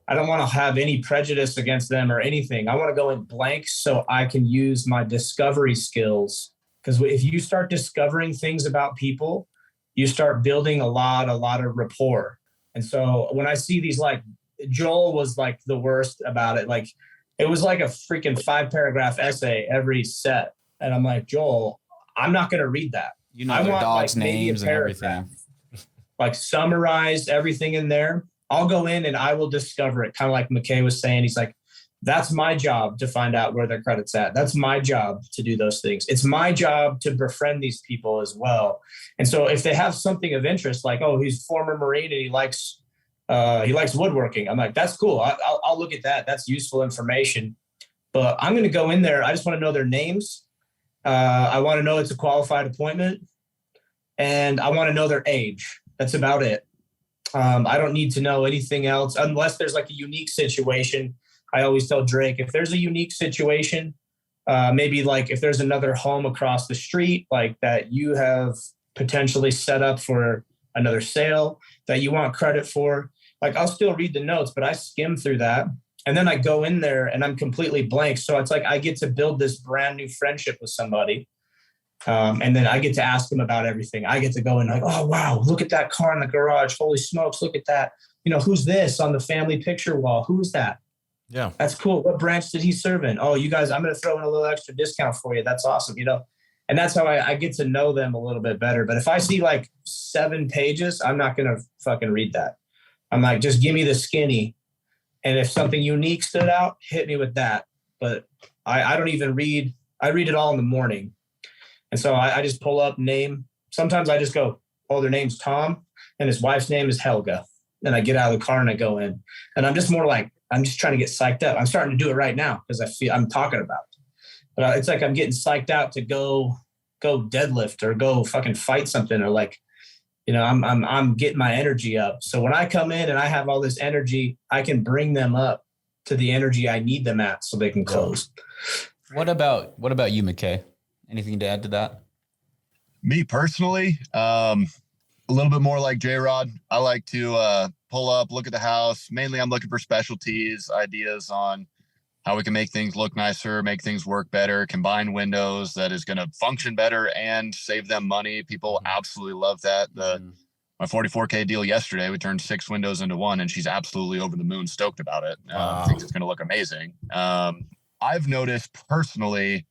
I don't want to have any prejudice against them or anything. I want to go in blank so I can use my discovery skills. Because if you start discovering things about people, you start building a lot of rapport. And so when I see these, like, Joel was like the worst about it. Like, it was like a freaking 5-paragraph essay every set. And I'm like, Joel, I'm not going to read that. You know, their dogs' names and everything. Like, summarize everything in there. I'll go in and I will discover it. Kind of like McKay was saying, he's like, that's my job to find out where their credit's at. That's my job to do those things. It's my job to befriend these people as well. And so if they have something of interest, like, oh, he's former Marine and he likes woodworking. I'm like, that's cool. I'll look at that. That's useful information. But I'm going to go in there. I just want to know their names. I want to know it's a qualified appointment. And I want to know their age. That's about it. I don't need to know anything else unless there's like a unique situation. I always tell Drake, if there's a unique situation, maybe like if there's another home across the street, like that you have potentially set up for another sale that you want credit for, like I'll still read the notes, but I skim through that. And then I go in there and I'm completely blank. So it's like I get to build this brand new friendship with somebody. And then I get to ask them about everything. I get to go in like, oh, wow, look at that car in the garage. Holy smokes, look at that. You know, who's this on the family picture wall? Who's that? Yeah. That's cool. What branch did he serve in? Oh, you guys, I'm going to throw in a little extra discount for you. That's awesome. You know, and that's how I get to know them a little bit better. But if I see like 7 pages, I'm not going to fucking read that. I'm like, just give me the skinny. And if something unique stood out, hit me with that. But I don't even read. I read it all in the morning. And so I just pull up name. Sometimes I just go, oh, their name's Tom and his wife's name is Helga. And I get out of the car and I go in. And I'm just more like, I'm just trying to get psyched up. I'm starting to do it right now because I feel I'm talking about it. But it's like I'm getting psyched out to go deadlift or go fucking fight something, or like, you know, I'm getting my energy up. So when I come in and I have all this energy, I can bring them up to the energy I need them at so they can close. What about you, McKay? Anything to add to that? Me personally, a little bit more like J-Rod. I like to pull up, look at the house. Mainly I'm looking for specialties, ideas on how we can make things look nicer, make things work better, combine windows that is going to function better and save them money. People absolutely love that. My 44K deal yesterday, we turned 6 windows into 1, and she's absolutely over the moon stoked about it. Wow. Thinks it's going to look amazing. I've noticed personally,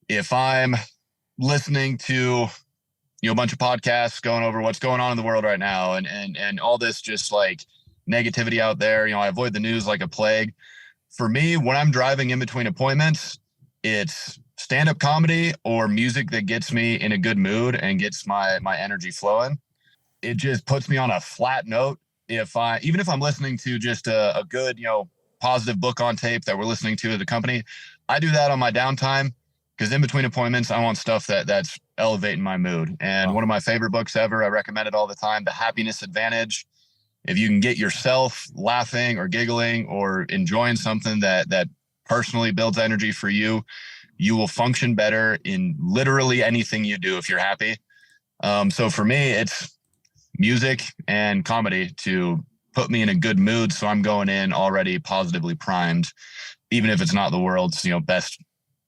if I'm listening to, a bunch of podcasts going over what's going on in the world right now and all this just like negativity out there, I avoid the news like a plague. For me, when I'm driving in between appointments, it's stand-up comedy or music that gets me in a good mood and gets my energy flowing. It just puts me on a flat note. Even if I'm listening to just a good, positive book on tape that we're listening to at the company, I do that on my downtime. Because in between appointments, I want stuff that's elevating my mood. And One of my favorite books ever, I recommend it all the time, The Happiness Advantage. If you can get yourself laughing or giggling or enjoying something that personally builds energy for you, you will function better in literally anything you do if you're happy. So for me, it's music and comedy to put me in a good mood. So I'm going in already positively primed, even if it's not the world's, best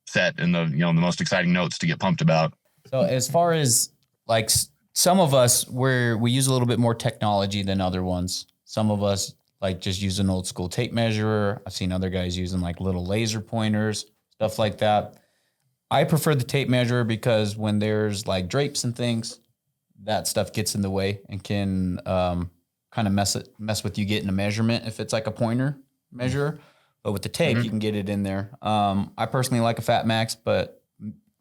set and the most exciting notes to get pumped about. So as far as like some of us, we use a little bit more technology than other ones. Some of us like just use an old school tape measure. I've seen other guys using like little laser pointers, stuff like that. I prefer the tape measure because when there's like drapes and things, that stuff gets in the way and can kind of mess with you getting a measurement if it's like a pointer measure. But with the tape, you can get it in there. I personally like a Fat Max, but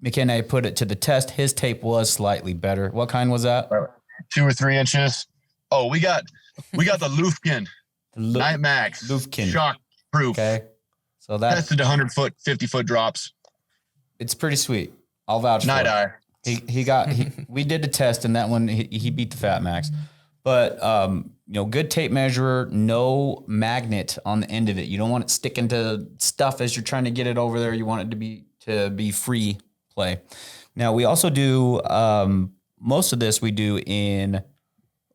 McKenna put it to the test. His tape was slightly better. What kind was that? 2 or 3 inches. Oh, we got the Lufkin Night Max Lufkin. shock proof. Okay. So that Tested 100 foot, 50 foot drops. it's pretty sweet. I'll vouch Night for it. eye. We did the test and that one he beat the Fat Max. But good tape measurer, no magnet on the end of it. You don't want it sticking to stuff as you're trying to get it over there. You want it to be free play. Now we also do most of this we do in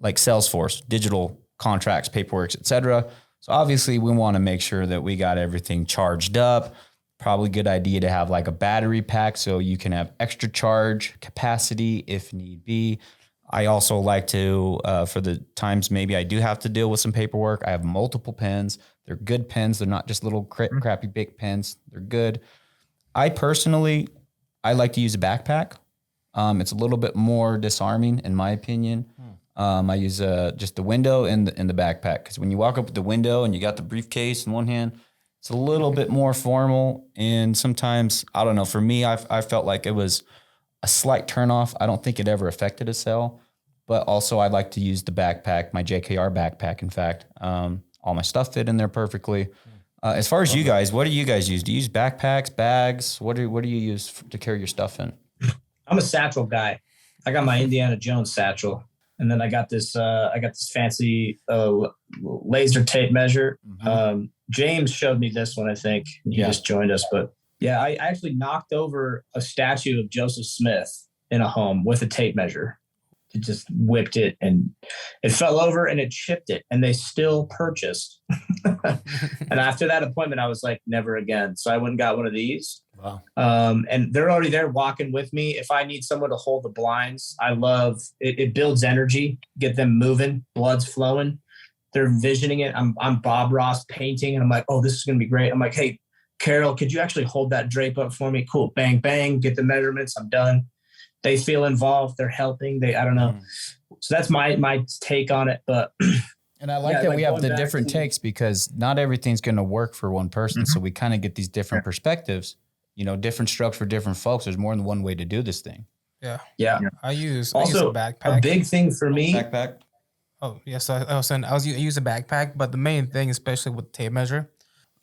like Salesforce, digital contracts, paperwork, etc. So obviously we want to make sure that we got everything charged up. Probably a good idea to have like a battery pack so you can have extra charge capacity if need be. I also like to, for the times maybe I do have to deal with some paperwork, I have multiple pens. They're good pens. They're not just little crappy big pens. They're good. I like to use a backpack. It's a little bit more disarming in my opinion. I use just the window and the backpack because when you walk up with the window and you got the briefcase in one hand, it's a little bit more formal. And sometimes, I don't know, for me, I felt like it was a slight turnoff. I don't think it ever affected a sale, but also I like to use the backpack, my JKR backpack. In fact, all my stuff fit in there perfectly. As far as you guys, what do you guys use? Do you use backpacks, bags? What do you use to carry your stuff in? I'm a satchel guy. I got my Indiana Jones satchel. And then I got this fancy laser tape measure. Mm-hmm. James showed me this one, I think. He just joined us. But yeah, I actually knocked over a statue of Joseph Smith in a home with a tape measure. It just whipped it and it fell over and it chipped it. And they still purchased. And after that appointment, I was like, never again. So I went and got one of these. Wow. And they're already there walking with me. If I need someone to hold the blinds, I love it. It builds energy, get them moving, blood's flowing. They're envisioning it. I'm Bob Ross painting, and I'm like, oh, this is going to be great. I'm like, hey, Carol, could you actually hold that drape up for me? Cool. Bang, bang, get the measurements. I'm done. They feel involved. They're helping. I don't know. So that's my take on it. But and I like that we have the different takes because not everything's going to work for one person. Mm-hmm. So we kind of get these different perspectives. Different strokes for different folks. There's more than one way to do this thing. Yeah. I use a backpack. A big thing for me. Backpack. Oh, yes. I use a backpack, but the main thing, especially with tape measure,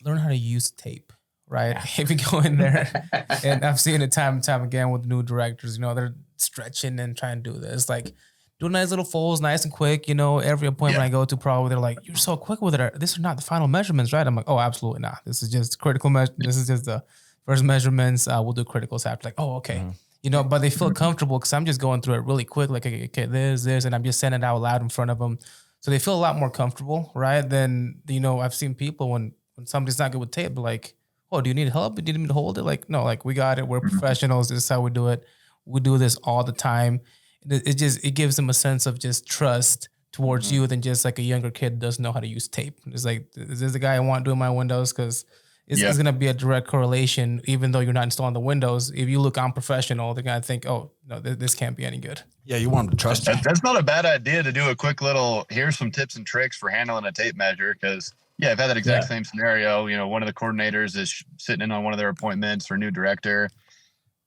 learn how to use tape, right? If you go in there, and I've seen it time and time again with new directors, they're stretching and trying to do this. Like, do nice little folds, nice and quick. Every appointment I go to, probably they're like, you're so quick with it. This is not the final measurements, right? I'm like, oh, absolutely not. This is just critical measure. This is just the first measurements. We'll do criticals after. Like, oh, okay. Mm-hmm. But they feel comfortable because I'm just going through it really quick. Like, okay, this, and I'm just saying it out loud in front of them. So they feel a lot more comfortable, right? Then, I've seen people when somebody's not good with tape, they're like, oh, do you need help? Do you need me to hold it? Like, no, like we got it. We're professionals. This is how we do it. We do this all the time. It gives them a sense of just trust towards you than just like a younger kid doesn't know how to use tape. It's like, is this the guy I want doing my windows? Because it's going to be a direct correlation, even though you're not installing the windows. If you look unprofessional, they're going to think, oh, no, this can't be any good. Yeah, you want them to trust you. That's not a bad idea to do a quick little, here's some tips and tricks for handling a tape measure. Because, I've had that exact same scenario. One of the coordinators is sitting in on one of their appointments for a new director.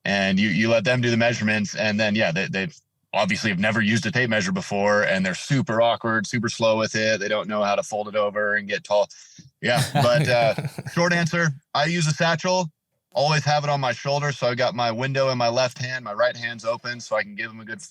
And you let them do the measurements. And then, they obviously have never used a tape measure before. And they're super awkward, super slow with it. They don't know how to fold it over and get tall. Yeah, but short answer, I use a satchel, always have it on my shoulder. So I got my window in my left hand, my right hand's open so I can give them a good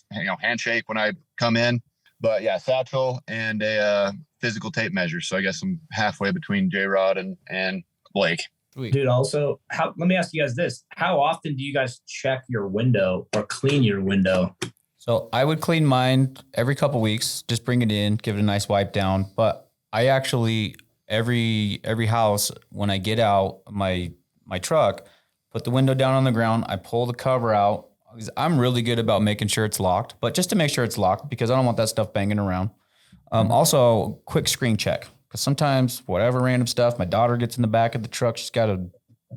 handshake when I come in. But yeah, satchel and a physical tape measure. So I guess I'm halfway between J-Rod and Blake. Dude, also, let me ask you guys this. How often do you guys check your window or clean your window? So I would clean mine every couple weeks, just bring it in, give it a nice wipe down. But I actually... Every house, when I get out my truck, put the window down on the ground, I pull the cover out. I'm really good about making sure it's locked, but just to make sure it's locked because I don't want that stuff banging around. Also, quick screen check because sometimes whatever random stuff, my daughter gets in the back of the truck. She's got a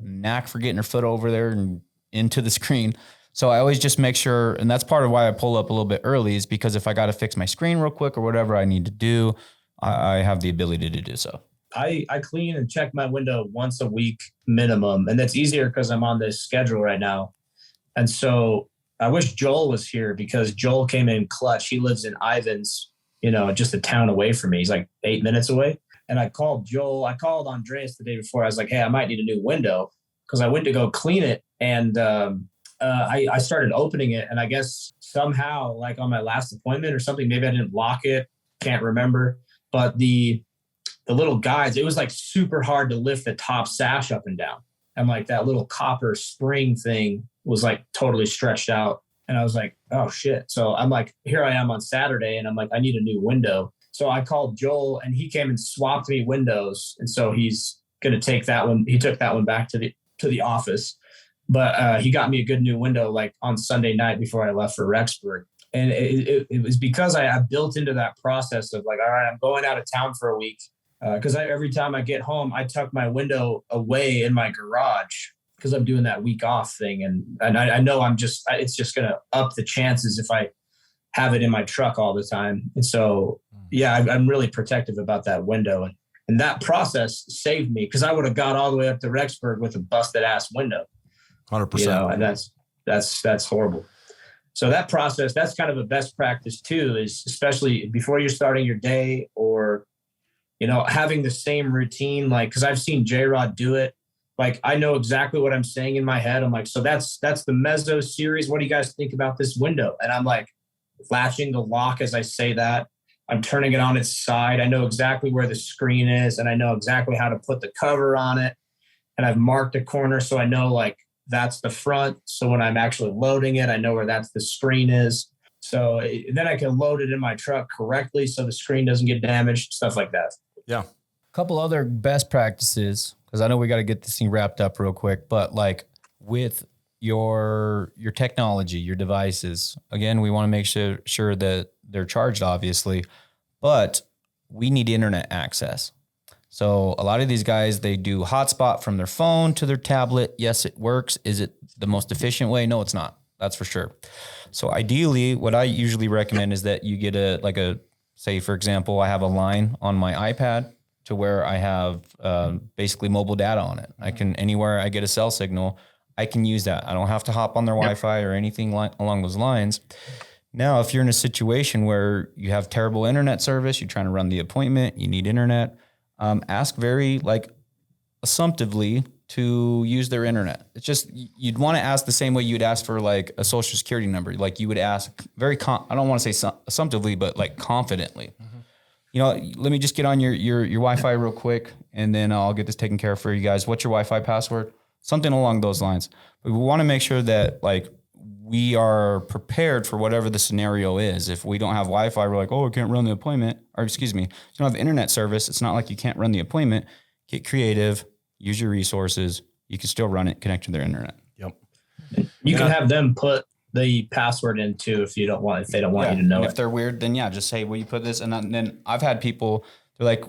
knack for getting her foot over there and into the screen. So I always just make sure, and that's part of why I pull up a little bit early is because if I got to fix my screen real quick or whatever I need to do, I have the ability to do so. I clean and check my window once a week minimum. And that's easier because I'm on this schedule right now. And so I wish Joel was here because Joel came in clutch. He lives in Ivins just a town away from me. He's like 8 minutes away. And I called Joel. I called Andreas the day before. I was like, hey, I might need a new window, because I went to go clean it. And I started opening it. And I guess somehow, like on my last appointment or something, maybe I didn't lock it. Can't remember. But the little guides, it was like super hard to lift the top sash up and down. And like that little copper spring thing was like totally stretched out. And I was like, oh shit. So I'm like, here I am on Saturday, and I'm like, I need a new window. So I called Joel, and he came and swapped me windows. And so he's going to take that one. He took that one back to the office, but he got me a good new window like on Sunday night before I left for Rexburg. And it was because I built into that process of like, all right, I'm going out of town for a week. Because every time I get home, I tuck my window away in my garage, because I'm doing that week off thing. And I know it's just going to up the chances if I have it in my truck all the time. And so, yeah, I'm really protective about that window. And that process saved me, because I would have got all the way up to Rexburg with a busted ass window. 100%. And that's horrible. So that process, that's kind of a best practice too, is especially before you're starting your day, or, having the same routine, like, because I've seen J-Rod do it. Like, I know exactly what I'm saying in my head. I'm like, so that's the Mezzo series. What do you guys think about this window? And I'm like latching the lock as I say that. I'm turning it on its side. I know exactly where the screen is, and I know exactly how to put the cover on it. And I've marked a corner, so I know like that's the front. So when I'm actually loading it, I know where that's the screen is. So then I can load it in my truck correctly so the screen doesn't get damaged, stuff like that. Yeah. A couple other best practices, because I know we got to get this thing wrapped up real quick, but like with your technology, your devices, again, we want to make sure that they're charged, obviously, but we need internet access. So a lot of these guys, they do hotspot from their phone to their tablet. Yes, it works. Is it the most efficient way? No, it's not. That's for sure. So ideally, what I usually recommend is that you get say, for example, I have a line on my iPad to where I have basically mobile data on it. I can, anywhere I get a cell signal, I can use that. I don't have to hop on their Wi-Fi or anything along those lines. Now, if you're in a situation where you have terrible internet service, you're trying to run the appointment, you need internet, ask very assumptively to use their internet. It's just, you'd want to ask the same way you'd ask for like a social security number. Like you would ask very, I don't want to say assumptively, but like confidently. Mm-hmm. Let me just get on your Wi-Fi real quick, and then I'll get this taken care of for you guys. What's your Wi-Fi password? Something along those lines. But we want to make sure that like we are prepared for whatever the scenario is. If we don't have Wi-Fi, we're like, oh, I can't run the appointment. Or excuse me, you don't have internet service. It's not like you can't run the appointment. Get creative, use your resources. You can still run it, connect to their internet. Yep. You can have them put the password in too if they don't want you to know If they're weird, then just say, will you put this? And then I've had people, they're like,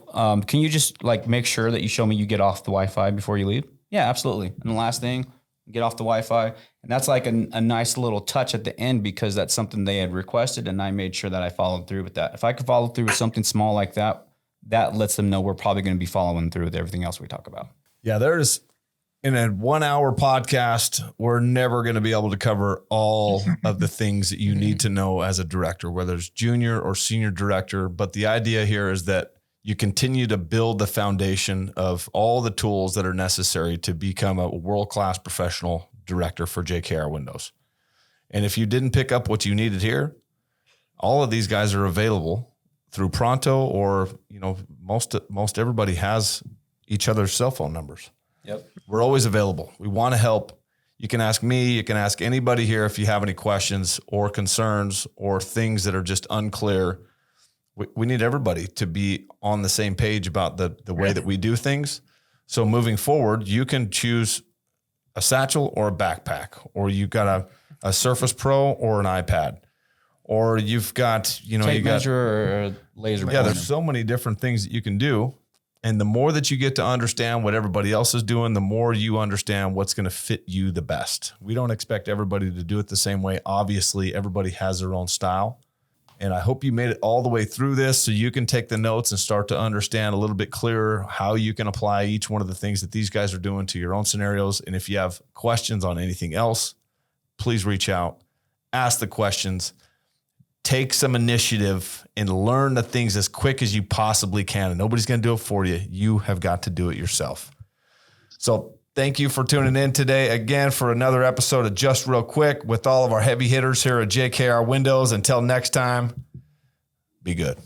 can you just like make sure that you show me you get off the Wi-Fi before you leave? Yeah, absolutely. And the last thing, get off the Wi-Fi. And that's like a nice little touch at the end, because that's something they had requested, and I made sure that I followed through with that. If I could follow through with something small like that, that lets them know we're probably going to be following through with everything else we talk about. Yeah, in a 1 hour podcast, we're never going to be able to cover all of the things that you need to know as a director, whether it's junior or senior director. But the idea here is that you continue to build the foundation of all the tools that are necessary to become a world-class professional director for JKR Windows. And if you didn't pick up what you needed here, all of these guys are available through Pronto, or, most everybody has each other's cell phone numbers. Yep. We're always available. We want to help. You can ask me, you can ask anybody here if you have any questions or concerns or things that are just unclear. We need everybody to be on the same page about the way that we do things. So moving forward, you can choose a satchel or a backpack, or you've got a Surface Pro or an iPad, or you've got, tape measure or laser. Yeah, there's so many different things that you can do. And the more that you get to understand what everybody else is doing, the more you understand what's going to fit you the best. We don't expect everybody to do it the same way. Obviously, everybody has their own style. And I hope you made it all the way through this so you can take the notes and start to understand a little bit clearer how you can apply each one of the things that these guys are doing to your own scenarios. And if you have questions on anything else, please reach out, ask the questions. take some initiative and learn the things as quick as you possibly can. And nobody's going to do it for you. You have got to do it yourself. So thank you for tuning in today again for another episode of Just Real Quick with all of our heavy hitters here at JKR Windows. Until next time, be good.